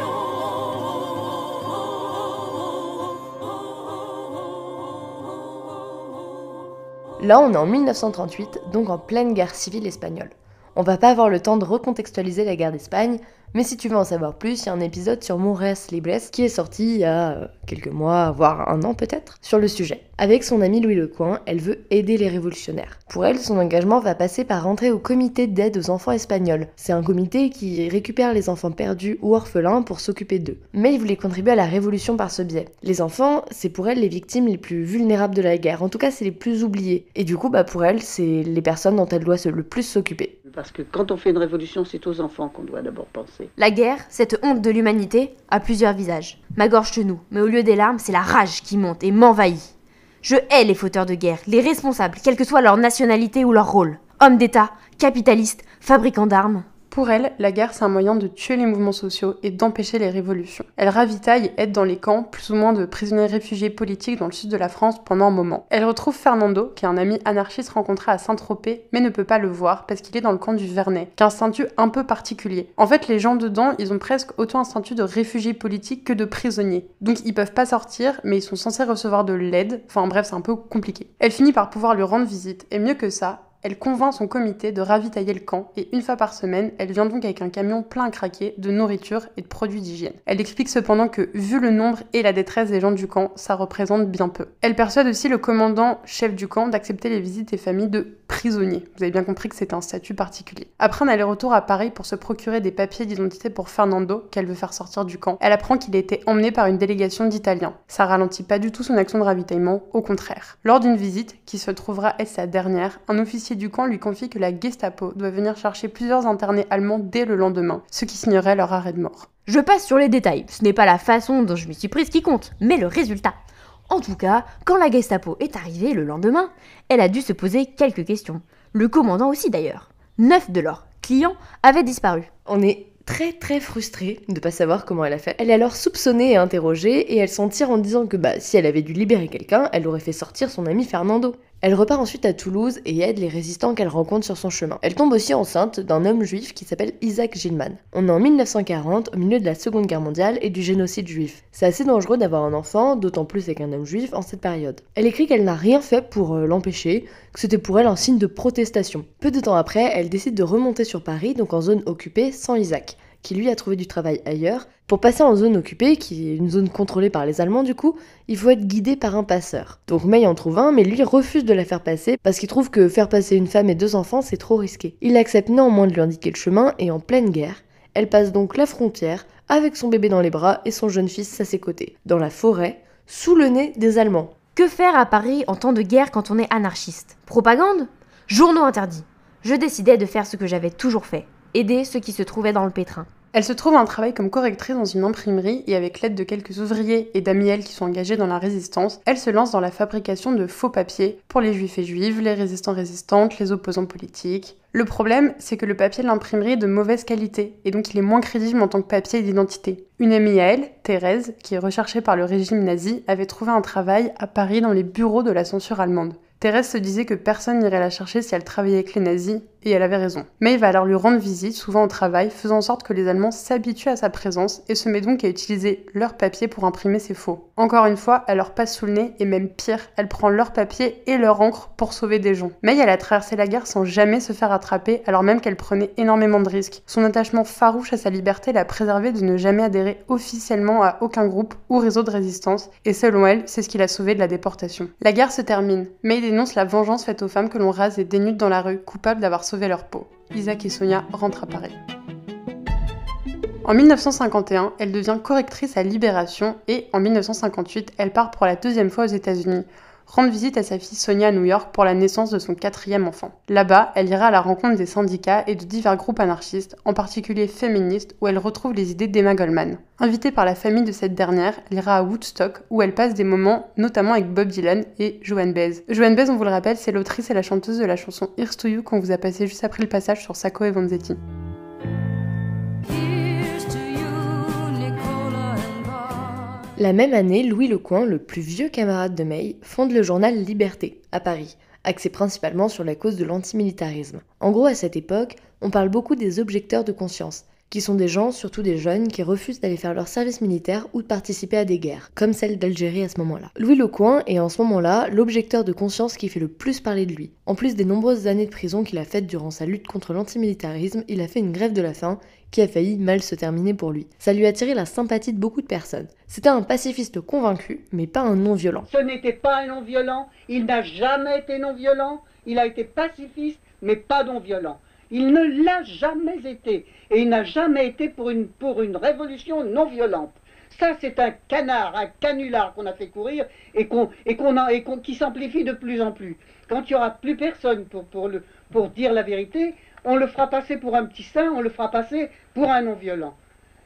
Là, on est en 1938, donc en pleine guerre civile espagnole. On va pas avoir le temps de recontextualiser la guerre d'Espagne, mais si tu veux en savoir plus, il y a un épisode sur Monres Libres qui est sorti il y a quelques mois, voire 1 an peut-être, sur le sujet. Avec son ami Louis Lecoing, elle veut aider les révolutionnaires. Pour elle, son engagement va passer par rentrer au comité d'aide aux enfants espagnols. C'est un comité qui récupère les enfants perdus ou orphelins pour s'occuper d'eux. Mais il voulait contribuer à la révolution par ce biais. Les enfants, c'est pour elle les victimes les plus vulnérables de la guerre, en tout cas c'est les plus oubliées. Et du coup, pour elle, c'est les personnes dont elle doit le plus s'occuper. Parce que quand on fait une révolution, c'est aux enfants qu'on doit d'abord penser. La guerre, cette honte de l'humanité, a plusieurs visages. Ma gorge genoux, mais au lieu des larmes, c'est la rage qui monte et m'envahit. Je hais les fauteurs de guerre, les responsables, quelle que soit leur nationalité ou leur rôle. Hommes d'État, capitalistes, fabricants d'armes. Pour elle, la guerre c'est un moyen de tuer les mouvements sociaux et d'empêcher les révolutions. Elle ravitaille et aide dans les camps, plus ou moins de prisonniers réfugiés politiques dans le sud de la France pendant un moment. Elle retrouve Fernando, qui est un ami anarchiste rencontré à Saint-Tropez, mais ne peut pas le voir parce qu'il est dans le camp du Vernet, qui a un statut un peu particulier. En fait, les gens dedans, ils ont presque autant un statut de réfugiés politiques que de prisonniers. Donc ils peuvent pas sortir, mais ils sont censés recevoir de l'aide. Enfin bref, c'est un peu compliqué. Elle finit par pouvoir lui rendre visite, et mieux que ça, elle convainc son comité de ravitailler le camp et 1 fois par semaine, elle vient donc avec un camion plein à craquer de nourriture et de produits d'hygiène. Elle explique cependant que, vu le nombre et la détresse des gens du camp, ça représente bien peu. Elle persuade aussi le commandant chef du camp d'accepter les visites des familles de prisonnier. Vous avez bien compris que c'était un statut particulier. Après un aller-retour à Paris pour se procurer des papiers d'identité pour Fernando, qu'elle veut faire sortir du camp, elle apprend qu'il a été emmené par une délégation d'Italiens. Ça ralentit pas du tout son action de ravitaillement, au contraire. Lors d'une visite, qui se trouvera être sa dernière, un officier du camp lui confie que la Gestapo doit venir chercher plusieurs internés allemands dès le lendemain, ce qui signerait leur arrêt de mort. Je passe sur les détails, ce n'est pas la façon dont je m'y suis prise qui compte, mais le résultat. En tout cas, quand la Gestapo est arrivée le lendemain, elle a dû se poser quelques questions. Le commandant aussi d'ailleurs. 9 de leurs clients avaient disparu. On est très frustrée de pas savoir comment elle a fait. Elle est alors soupçonnée et interrogée et elle s'en tire en disant que si elle avait dû libérer quelqu'un, elle aurait fait sortir son ami Fernando. Elle repart ensuite à Toulouse et aide les résistants qu'elle rencontre sur son chemin. Elle tombe aussi enceinte d'un homme juif qui s'appelle Isaac Gilman. On est en 1940, au milieu de la Seconde Guerre mondiale et du génocide juif. C'est assez dangereux d'avoir un enfant, d'autant plus avec un homme juif en cette période. Elle écrit qu'elle n'a rien fait pour l'empêcher, que c'était pour elle un signe de protestation. Peu de temps après, elle décide de remonter sur Paris, donc en zone occupée, sans Isaac, qui lui a trouvé du travail ailleurs. Pour passer en zone occupée, qui est une zone contrôlée par les Allemands du coup, il faut être guidé par un passeur. Donc May en trouve un, mais lui refuse de la faire passer parce qu'il trouve que faire passer une femme et 2 enfants c'est trop risqué. Il accepte néanmoins de lui indiquer le chemin et en pleine guerre, elle passe donc la frontière avec son bébé dans les bras et son jeune fils à ses côtés, dans la forêt, sous le nez des Allemands. Que faire à Paris en temps de guerre quand on est anarchiste? Propagande? Journaux interdits. Je décidais de faire ce que j'avais toujours fait, aider ceux qui se trouvaient dans le pétrin. Elle se trouve un travail comme correctrice dans une imprimerie et avec l'aide de quelques ouvriers et d'amis elle qui sont engagés dans la résistance, elle se lance dans la fabrication de faux papiers pour les juifs et juives, les résistants-résistantes, les opposants politiques. Le problème, c'est que le papier de l'imprimerie est de mauvaise qualité et donc il est moins crédible en tant que papier d'identité. Une amie à elle, Thérèse, qui est recherchée par le régime nazi, avait trouvé un travail à Paris dans les bureaux de la censure allemande. Thérèse se disait que personne n'irait la chercher si elle travaillait avec les nazis, et elle avait raison. May va alors lui rendre visite, souvent au travail, faisant en sorte que les Allemands s'habituent à sa présence et se met donc à utiliser leur papier pour imprimer ses faux. Encore une fois, elle leur passe sous le nez, et même pire, elle prend leur papier et leur encre pour sauver des gens. May, elle a traversé la guerre sans jamais se faire attraper, alors même qu'elle prenait énormément de risques. Son attachement farouche à sa liberté l'a préservée de ne jamais adhérer officiellement à aucun groupe ou réseau de résistance, et selon elle, c'est ce qui l'a sauvée de la déportation. La guerre se termine. May dénonce la vengeance faite aux femmes que l'on rase et dénude dans la rue, coupables d'avoir sauvé leur peau. Isaac et Sonia rentrent à Paris. En 1951, elle devient correctrice à Libération et en 1958, elle part pour la 2e fois aux États-Unis, rendre visite à sa fille Sonia à New York pour la naissance de son 4e enfant. Là-bas, elle ira à la rencontre des syndicats et de divers groupes anarchistes, en particulier féministes, où elle retrouve les idées d'Emma Goldman. Invitée par la famille de cette dernière, elle ira à Woodstock, où elle passe des moments, notamment avec Bob Dylan et Joan Baez. Joan Baez, on vous le rappelle, c'est l'autrice et la chanteuse de la chanson Here's to You qu'on vous a passé juste après le passage sur Sacco et Vanzetti. La même année, Louis Lecoing, le plus vieux camarade de May, fonde le journal Liberté, à Paris, axé principalement sur la cause de l'antimilitarisme. En gros, à cette époque, on parle beaucoup des objecteurs de conscience, qui sont des gens, surtout des jeunes, qui refusent d'aller faire leur service militaire ou de participer à des guerres, comme celle d'Algérie à ce moment-là. Louis Lecoing est en ce moment-là l'objecteur de conscience qui fait le plus parler de lui. En plus des nombreuses années de prison qu'il a faites durant sa lutte contre l'antimilitarisme, il a fait une grève de la faim qui a failli mal se terminer pour lui. Ça lui a attiré la sympathie de beaucoup de personnes. C'était un pacifiste convaincu, mais pas un non-violent. Ce n'était pas un non-violent, il n'a jamais été non-violent, il a été pacifiste, mais pas non-violent. Il ne l'a jamais été, et il n'a jamais été pour une révolution non-violente. Ça, c'est un canard, un canular qu'on a fait courir et qui s'amplifie de plus en plus. Quand il n'y aura plus personne pour dire la vérité, on le fera passer pour un petit saint, on le fera passer pour un non-violent.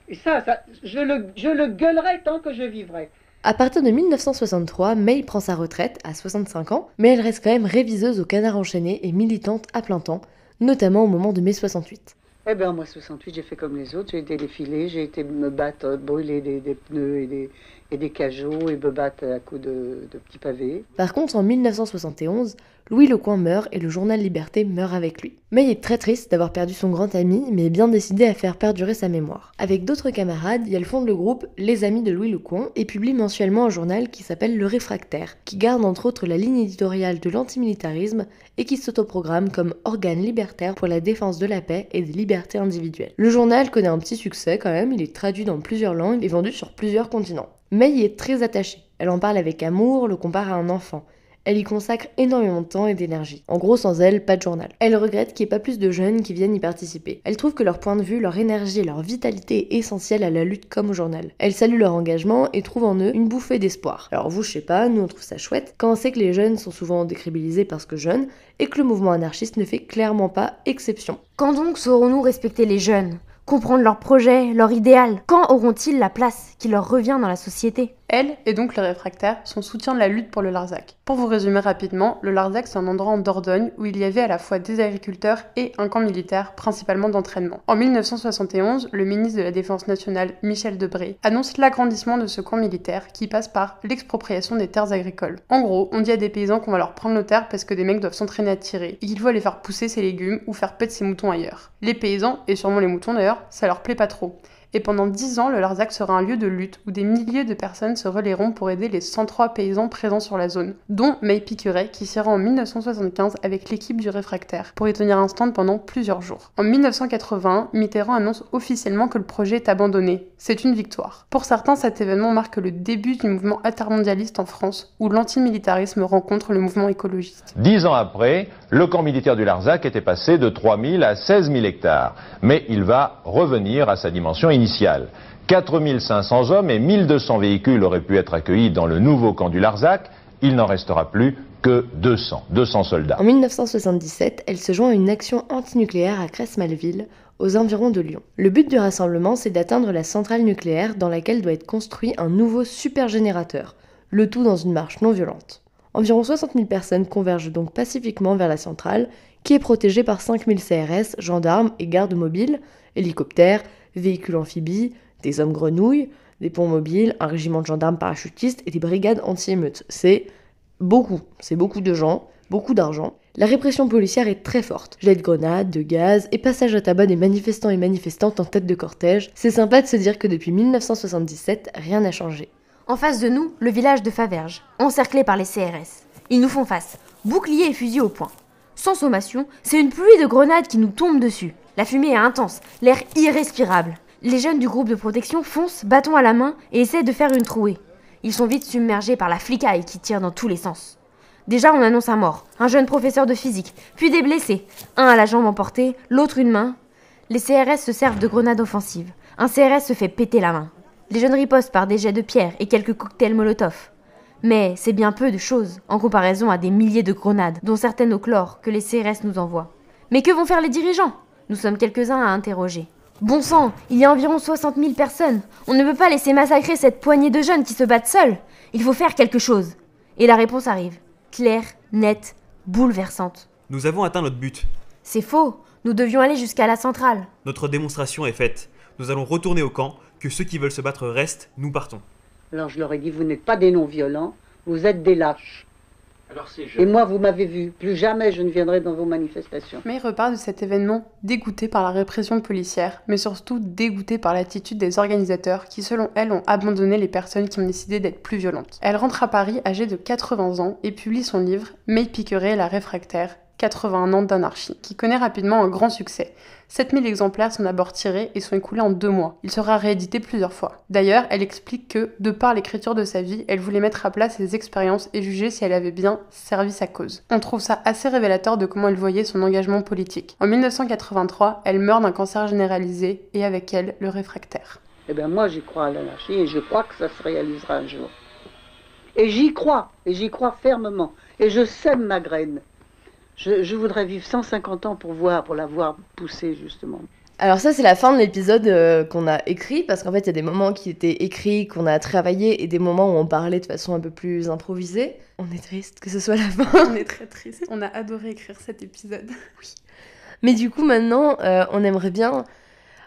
Et ça je le gueulerai tant que je vivrai. À partir de 1963, May prend sa retraite à 65 ans, mais elle reste quand même réviseuse au Canard enchaîné et militante à plein temps, notamment au moment de mai 68. Eh bien, moi, 68, j'ai fait comme les autres. J'ai été défilé, j'ai été me battre, brûler des pneus et des cajots et me battre à coups de petits pavés. Par contre, en 1971, Louis Lecoing meurt et le journal Liberté meurt avec lui. May est très triste d'avoir perdu son grand ami, mais bien décidée à faire perdurer sa mémoire. Avec d'autres camarades, elle fonde le groupe Les Amis de Louis Lecoing et publie mensuellement un journal qui s'appelle Le Réfractaire, qui garde entre autres la ligne éditoriale de l'antimilitarisme et qui s'autoprogramme comme organe libertaire pour la défense de la paix et des libertés individuelles. Le journal connaît un petit succès quand même, il est traduit dans plusieurs langues et vendu sur plusieurs continents. May y est très attachée, elle en parle avec amour, le compare à un enfant. Elle y consacre énormément de temps et d'énergie. En gros, sans elle, pas de journal. Elle regrette qu'il n'y ait pas plus de jeunes qui viennent y participer. Elle trouve que leur point de vue, leur énergie et leur vitalité est essentielle à la lutte comme au journal. Elle salue leur engagement et trouve en eux une bouffée d'espoir. Alors vous, je sais pas, nous on trouve ça chouette quand on sait que les jeunes sont souvent décrédibilisés parce que jeunes et que le mouvement anarchiste ne fait clairement pas exception. Quand donc saurons-nous respecter les jeunes, comprendre leurs projets, leur idéal? Quand auront-ils la place qui leur revient dans la société? Elle, et donc le réfractaire, sont soutien de la lutte pour le Larzac. Pour vous résumer rapidement, le Larzac c'est un endroit en Dordogne où il y avait à la fois des agriculteurs et un camp militaire, principalement d'entraînement. En 1971, le ministre de la Défense nationale, Michel Debré, annonce l'agrandissement de ce camp militaire qui passe par l'expropriation des terres agricoles. En gros, on dit à des paysans qu'on va leur prendre nos terres parce que des mecs doivent s'entraîner à tirer et qu'il faut aller faire pousser ses légumes ou faire paître ses moutons ailleurs. Les paysans, et sûrement les moutons d'ailleurs, ça leur plaît pas trop. Et pendant 10 ans, le Larzac sera un lieu de lutte où des milliers de personnes se relayeront pour aider les 103 paysans présents sur la zone, dont May Piqueret qui s'ira en 1975 avec l'équipe du réfractaire pour y tenir un stand pendant plusieurs jours. En 1980, Mitterrand annonce officiellement que le projet est abandonné. C'est une victoire. Pour certains, cet événement marque le début du mouvement intermondialiste en France, où l'antimilitarisme rencontre le mouvement écologiste. 10 ans après, le camp militaire du Larzac était passé de 3 000 à 16 000 hectares. Mais il va revenir à sa dimension initiale. 4 500 hommes et 1 200 véhicules auraient pu être accueillis dans le nouveau camp du Larzac. Il n'en restera plus que 200 soldats. En 1977, elle se joint à une action antinucléaire à Cress-Malville, aux environs de Lyon. Le but du rassemblement, c'est d'atteindre la centrale nucléaire dans laquelle doit être construit un nouveau supergénérateur, le tout dans une marche non violente. Environ 60 000 personnes convergent donc pacifiquement vers la centrale, qui est protégée par 5 000 CRS, gendarmes et gardes mobiles, hélicoptères, véhicules amphibies, des hommes grenouilles, des ponts mobiles, un régiment de gendarmes parachutistes et des brigades anti-émeutes. C'est beaucoup de gens, beaucoup d'argent. La répression policière est très forte. Jet de grenades, de gaz et passage à tabac des manifestants et manifestantes en tête de cortège. C'est sympa de se dire que depuis 1977, rien n'a changé. En face de nous, le village de Faverges, encerclé par les CRS. Ils nous font face, boucliers et fusils au poing. Sans sommation, c'est une pluie de grenades qui nous tombe dessus. La fumée est intense, l'air irrespirable. Les jeunes du groupe de protection foncent, bâton à la main, et essaient de faire une trouée. Ils sont vite submergés par la flicaille qui tire dans tous les sens. Déjà, on annonce un mort, un jeune professeur de physique, puis des blessés. Un à la jambe emportée, l'autre une main. Les CRS se servent de grenades offensives. Un CRS se fait péter la main. Les jeunes ripostent par des jets de pierre et quelques cocktails Molotov. Mais c'est bien peu de choses en comparaison à des milliers de grenades, dont certaines au chlore, que les CRS nous envoient. Mais que vont faire les dirigeants? Nous sommes quelques-uns à interroger. Bon sang, il y a environ 60 000 personnes. On ne peut pas laisser massacrer cette poignée de jeunes qui se battent seuls. Il faut faire quelque chose. Et la réponse arrive. Claire, nette, bouleversante. Nous avons atteint notre but. C'est faux. Nous devions aller jusqu'à la centrale. Notre démonstration est faite. Nous allons retourner au camp. Que ceux qui veulent se battre restent, nous partons. Alors je leur ai dit, vous n'êtes pas des non-violents, vous êtes des lâches. Et moi, vous m'avez vu, plus jamais je ne viendrai dans vos manifestations. Mais il repart de cet événement dégoûté par la répression policière, mais surtout dégoûté par l'attitude des organisateurs qui, selon elle, ont abandonné les personnes qui ont décidé d'être plus violentes. Elle rentre à Paris âgée de 80 ans et publie son livre « May Piqueret, la réfractaire », 81 ans d'anarchie, qui connaît rapidement un grand succès. 7000 exemplaires sont d'abord tirés et sont écoulés en 2 mois. Il sera réédité plusieurs fois. D'ailleurs, elle explique que, de par l'écriture de sa vie, elle voulait mettre à plat ses expériences et juger si elle avait bien servi sa cause. On trouve ça assez révélateur de comment elle voyait son engagement politique. En 1983, elle meurt d'un cancer généralisé et avec elle, le réfractaire. Eh bien moi j'y crois à l'anarchie et je crois que ça se réalisera un jour. Et j'y crois fermement. Et je sème ma graine. Je voudrais vivre 150 ans pour la voir pousser, justement. Alors ça, c'est la fin de l'épisode qu'on a écrit, parce qu'en fait, il y a des moments qui étaient écrits, qu'on a travaillé, et des moments où on parlait de façon un peu plus improvisée. On est triste que ce soit la fin. On est très triste. On a adoré écrire cet épisode. Oui. Mais du coup, maintenant, on aimerait bien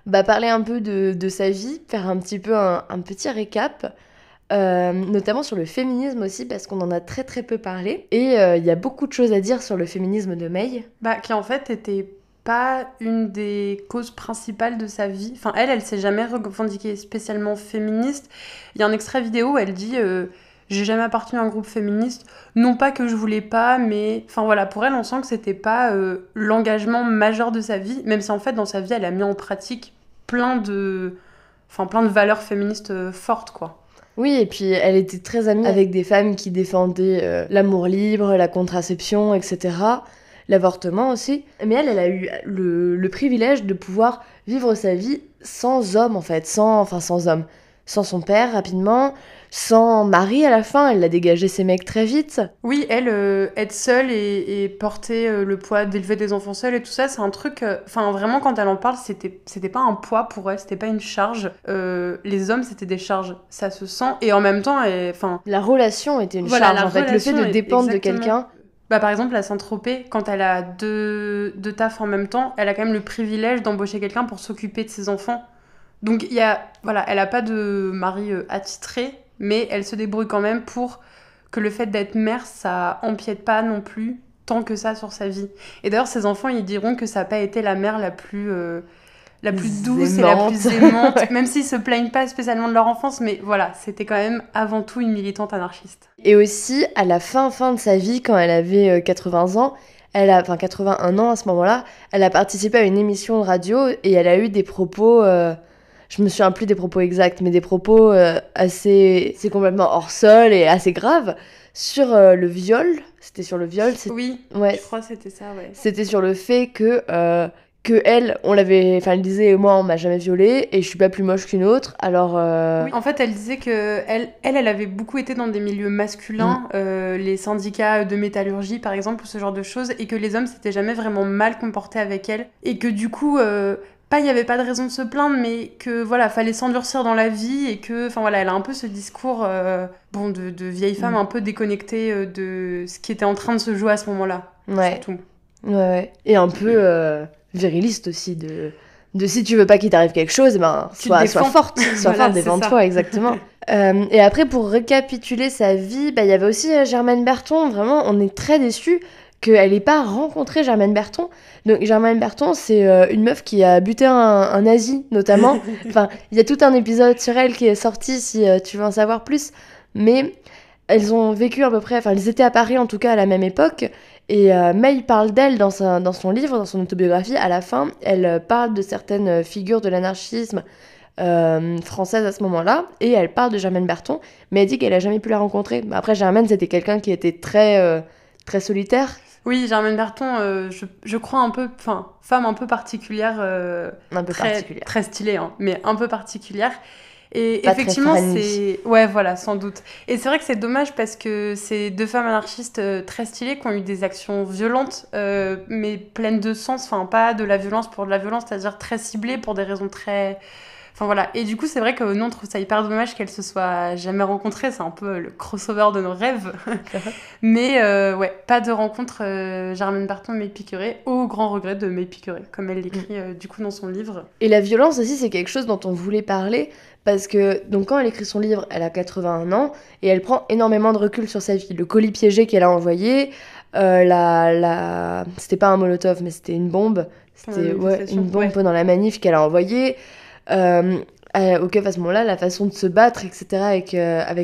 parler un peu de sa vie, faire un petit peu un petit récap. Notamment sur le féminisme aussi, parce qu'on en a très très peu parlé. Et il y a beaucoup de choses à dire sur le féminisme de May. Qui en fait était pas une des causes principales de sa vie. Enfin, elle s'est jamais revendiquée spécialement féministe. Il y a un extrait vidéo où elle dit j'ai jamais appartenu à un groupe féministe. Non pas que je voulais pas, mais... Enfin voilà, pour elle, on sent que c'était pas l'engagement majeur de sa vie, même si en fait, dans sa vie, elle a mis en pratique plein de valeurs féministes fortes, quoi. Oui, et puis elle était très amie avec des femmes qui défendaient l'amour libre, la contraception, etc. L'avortement aussi. Mais elle a eu le privilège de pouvoir vivre sa vie sans homme, en fait. Sans homme. Sans son père, rapidement. Sans mari, à la fin. Elle a dégagé ses mecs très vite. Oui, elle, être seule et porter le poids d'élever des enfants seuls et tout ça, c'est un truc... Enfin, vraiment, quand elle en parle, c'était pas un poids pour elle, c'était pas une charge. Les hommes, c'était des charges. Ça se sent. Et en même temps, la relation était une charge, en fait. Le fait de dépendre de quelqu'un... Par exemple, à Saint-Tropez, quand elle a deux tafs en même temps, elle a quand même le privilège d'embaucher quelqu'un pour s'occuper de ses enfants. Donc, elle a pas de mari attitré, mais elle se débrouille quand même pour que le fait d'être mère, ça empiète pas non plus tant que ça sur sa vie. Et d'ailleurs, ses enfants, ils diront que ça n'a pas été la mère la plus douce et la plus aimante, ouais. Même s'ils se plaignent pas spécialement de leur enfance, mais voilà, c'était quand même avant tout une militante anarchiste. Et aussi, à la fin de sa vie, quand elle avait 80 ans, 81 ans à ce moment-là, elle a participé à une émission de radio et elle a eu des propos... je me souviens plus des propos exacts, mais des propos assez... C'est complètement hors sol et assez graves sur le viol. C'était sur le viol. Oui, ouais. Je crois que c'était ça, ouais. C'était sur le fait que elle, elle disait, moi, on m'a jamais violée et je suis pas plus moche qu'une autre, alors... Oui, en fait, elle disait que elle avait beaucoup été dans des milieux masculins, les syndicats de métallurgie, par exemple, ou ce genre de choses, et que les hommes s'étaient jamais vraiment mal comportés avec elle, et que du coup... il n'y avait pas de raison de se plaindre, mais que voilà, fallait s'endurcir dans la vie et que, elle a un peu ce discours de vieille femme un peu déconnectée de ce qui était en train de se jouer à ce moment-là. Ouais. Surtout. Ouais. Et un peu viriliste aussi, de si tu veux pas qu'il t'arrive quelque chose, sois forte, sois forte, défends-toi, exactement. Et après, pour récapituler sa vie, il y avait aussi Germaine Berton. Vraiment, on est très déçus qu'elle n'ait pas rencontré Germaine Berton. Donc Germaine Berton, c'est une meuf qui a buté un nazi, notamment. Il y a tout un épisode sur elle qui est sorti, si tu veux en savoir plus. Mais elles ont vécu à peu près... elles étaient à Paris, en tout cas, à la même époque. Et May parle d'elle dans son livre, dans son autobiographie. À la fin, elle parle de certaines figures de l'anarchisme française à ce moment-là. Et elle parle de Germaine Berton. Mais elle dit qu'elle n'a jamais pu la rencontrer. Après, Germaine, c'était quelqu'un qui était très solitaire. Oui, Germaine Berton, je crois un peu, femme un peu particulière, très stylée, hein, mais un peu particulière. Et pas effectivement, c'est... Ouais, voilà, sans doute. Et c'est vrai que c'est dommage parce que c'est deux femmes anarchistes très stylées qui ont eu des actions violentes, mais pleines de sens, pas de la violence pour de la violence, c'est-à-dire très ciblées pour des raisons très... Et du coup, c'est vrai que nous, on trouve ça hyper dommage qu'elles se soient jamais rencontrées. C'est un peu le crossover de nos rêves. Mais pas de rencontre Germaine Berton, May Piqueret, au grand regret de May Piqueret, comme elle l'écrit du coup dans son livre. Et la violence aussi, c'est quelque chose dont on voulait parler, parce que donc quand elle écrit son livre, elle a 81 ans, et elle prend énormément de recul sur sa vie. Le colis piégé qu'elle a envoyé, c'était pas un molotov, mais c'était une bombe. C'était une bombe pendant la manif qu'elle a envoyée. Au keuf à ce moment-là, la façon de se battre, etc., avec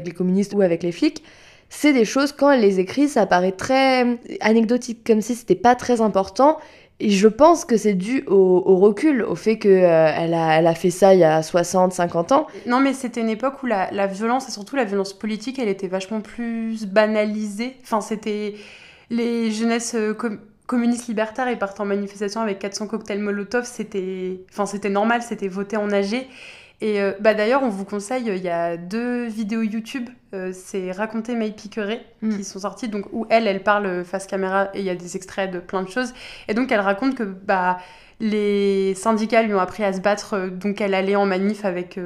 les communistes ou avec les flics, c'est des choses, quand elle les écrit, ça paraît très anecdotique, comme si c'était pas très important. Et je pense que c'est dû au recul, au fait qu'elle a fait ça il y a 60, 50 ans. Non, mais c'était une époque où la violence, et surtout la violence politique, elle était vachement plus banalisée. C'était les jeunesses... communistes libertaires, ils partent en manifestation avec 400 cocktails Molotov, c'était normal, c'était voté en AG. Et d'ailleurs, on vous conseille, il y a 2 vidéos YouTube, c'est Raconter May Piqueret, qui sont sorties, donc, où elle parle face caméra, et il y a des extraits de plein de choses. Et donc, elle raconte que les syndicats lui ont appris à se battre, donc elle allait en manif avec...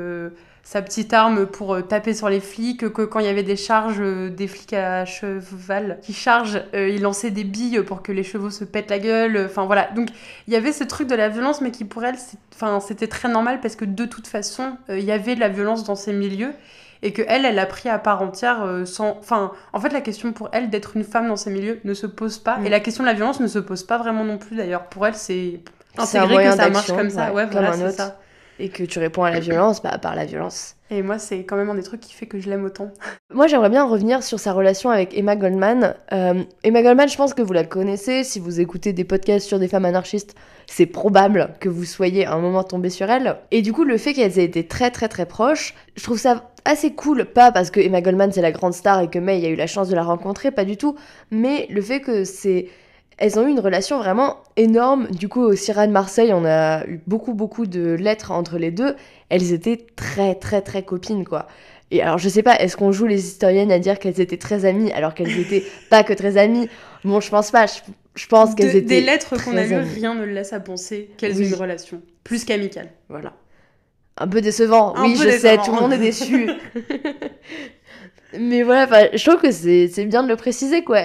sa petite arme pour taper sur les flics, que quand il y avait des charges, des flics à cheval qui chargent, ils lançaient des billes pour que les chevaux se pètent la gueule, voilà. Donc il y avait ce truc de la violence, mais qui pour elle, c'était très normal parce que de toute façon, il y avait de la violence dans ces milieux, et que elle a pris à part entière en fait, la question pour elle d'être une femme dans ces milieux ne se pose pas, et la question de la violence ne se pose pas vraiment non plus d'ailleurs. Pour elle, c'est intégré que ça marche comme ça, voilà, c'est ça. Et que tu réponds à la violence, par la violence. Et moi, c'est quand même un des trucs qui fait que je l'aime autant. Moi, j'aimerais bien revenir sur sa relation avec Emma Goldman. Emma Goldman, je pense que vous la connaissez. Si vous écoutez des podcasts sur des femmes anarchistes, c'est probable que vous soyez à un moment tombé sur elle. Et du coup, le fait qu'elles aient été très, très, très proches, je trouve ça assez cool, pas parce que Emma Goldman c'est la grande star et que May a eu la chance de la rencontrer, pas du tout, mais le fait que elles ont eu une relation vraiment énorme. Du coup, au Syrah de Marseille, on a eu beaucoup de lettres entre les deux. Elles étaient très copines, quoi. Et alors, je sais pas, est-ce qu'on joue les historiennes à dire qu'elles étaient très amies alors qu'elles étaient pas que très amies? Bon, je pense pas. Je pense qu'elles étaient des lettres qu'on a très lues, amies. rien ne laisse à penser qu'elles Oui. aient une relation plus qu'amicale. Voilà. Un peu décevant, Un oui, peu je sais, décevant. tout le monde est déçu. Mais voilà, je trouve que c'est bien de le préciser, quoi.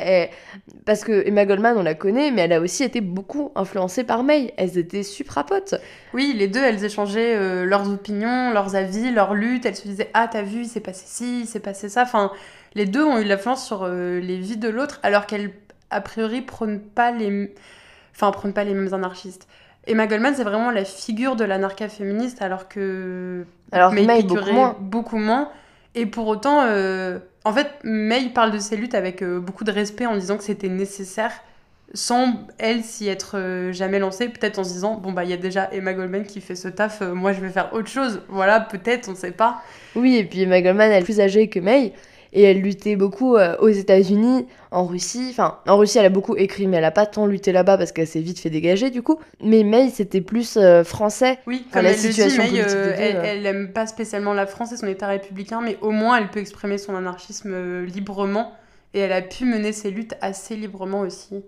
Parce que Emma Goldman, on la connaît, mais elle a aussi été beaucoup influencée par May. Elles étaient super potes. Oui, les deux, elles échangeaient leurs opinions, leurs avis, leurs luttes. Elles se disaient « Ah, t'as vu, il s'est passé ci, il s'est passé ça ». Enfin, les deux ont eu de l'influence sur les vies de l'autre, alors qu'elles, a priori, prônent pas les mêmes anarchistes. Emma Goldman, c'est vraiment la figure de l'anarcha féministe, alors que May, piquerait beaucoup moins. Et pour autant, en fait, May parle de ses luttes avec beaucoup de respect en disant que c'était nécessaire, sans elle s'y être jamais lancée, peut-être en se disant bon bah il y a déjà Emma Goldman qui fait ce taf, moi je vais faire autre chose, voilà, peut-être, on sait pas. Oui, et puis Emma Goldman, elle est plus âgée que May, et elle luttait beaucoup aux États-Unis, en Russie. Enfin, en Russie, elle a beaucoup écrit, mais elle a pas tant lutté là-bas parce qu'elle s'est vite fait dégager, du coup. Mais May, c'était plus français. Oui, Enfin, comme la elle le dit, situation May, politique des deux, elle aime pas spécialement la France et son état républicain, mais au moins elle peut exprimer son anarchisme librement, et elle a pu mener ses luttes assez librement aussi,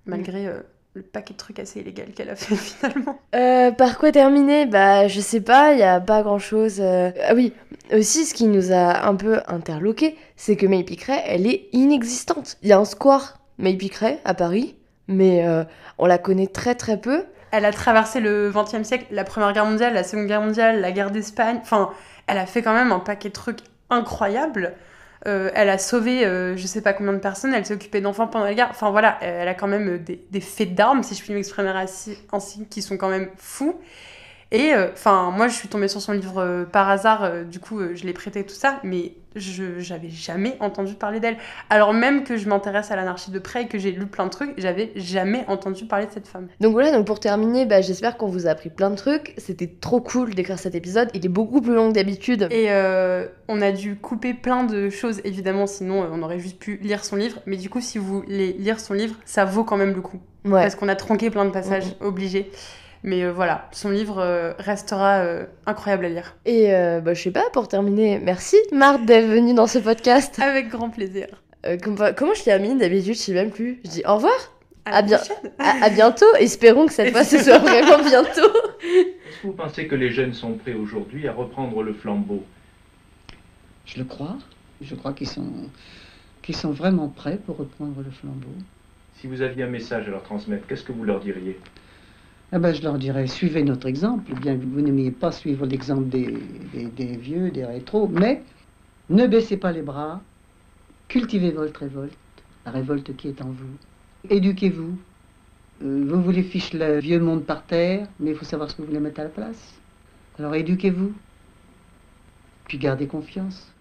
malgré le paquet de trucs assez illégaux qu'elle a fait finalement. Par quoi terminer? Bah, je sais pas, il y a pas grand-chose. Ah oui, aussi, ce qui nous a un peu interloqué, c'est que May Piqueray, elle est inexistante. Il y a un square May Piqueray à Paris, mais on la connaît très peu. Elle a traversé le XXe siècle, la Première Guerre mondiale, la Seconde Guerre mondiale, la guerre d'Espagne. Enfin, elle a fait quand même un paquet de trucs incroyables. Elle a sauvé je sais pas combien de personnes, elle s'est occupée d'enfants pendant la guerre. Enfin voilà, elle a quand même des faits d'armes, si je puis m'exprimer ainsi, qui sont quand même fous. Et moi je suis tombée sur son livre par hasard, du coup je l'ai prêté tout ça, mais j'avais jamais entendu parler d'elle. Alors même que je m'intéresse à l'anarchie de près et que j'ai lu plein de trucs, j'avais jamais entendu parler de cette femme. Donc voilà, donc pour terminer, bah, j'espère qu'on vous a appris plein de trucs. C'était trop cool d'écrire cet épisode, il est beaucoup plus long que d'habitude. Et on a dû couper plein de choses, évidemment, sinon on aurait juste pu lire son livre. Mais du coup, si vous voulez lire son livre, ça vaut quand même le coup. Ouais. Parce qu'on a tronqué plein de passages obligés. Mais voilà, son livre restera incroyable à lire. Et bah, je sais pas, pour terminer, merci Marthe d'être venue dans ce podcast. Avec grand plaisir. Comment je termine d'habitude, je sais même plus. Je dis au revoir. À la prochaine. À bientôt. Espérons que cette fois ce soit vraiment bientôt. Est-ce que vous pensez que les jeunes sont prêts aujourd'hui à reprendre le flambeau? Je le crois. Je crois qu'ils sont vraiment prêts pour reprendre le flambeau. Si vous aviez un message à leur transmettre, qu'est-ce que vous leur diriez? Je leur dirais, suivez notre exemple. Bien que vous n'aimiez pas suivre l'exemple des vieux, des rétros, mais ne baissez pas les bras, cultivez votre révolte, la révolte qui est en vous. Éduquez-vous. Vous voulez ficher le vieux monde par terre, mais il faut savoir ce que vous voulez mettre à la place. Alors éduquez-vous, puis gardez confiance.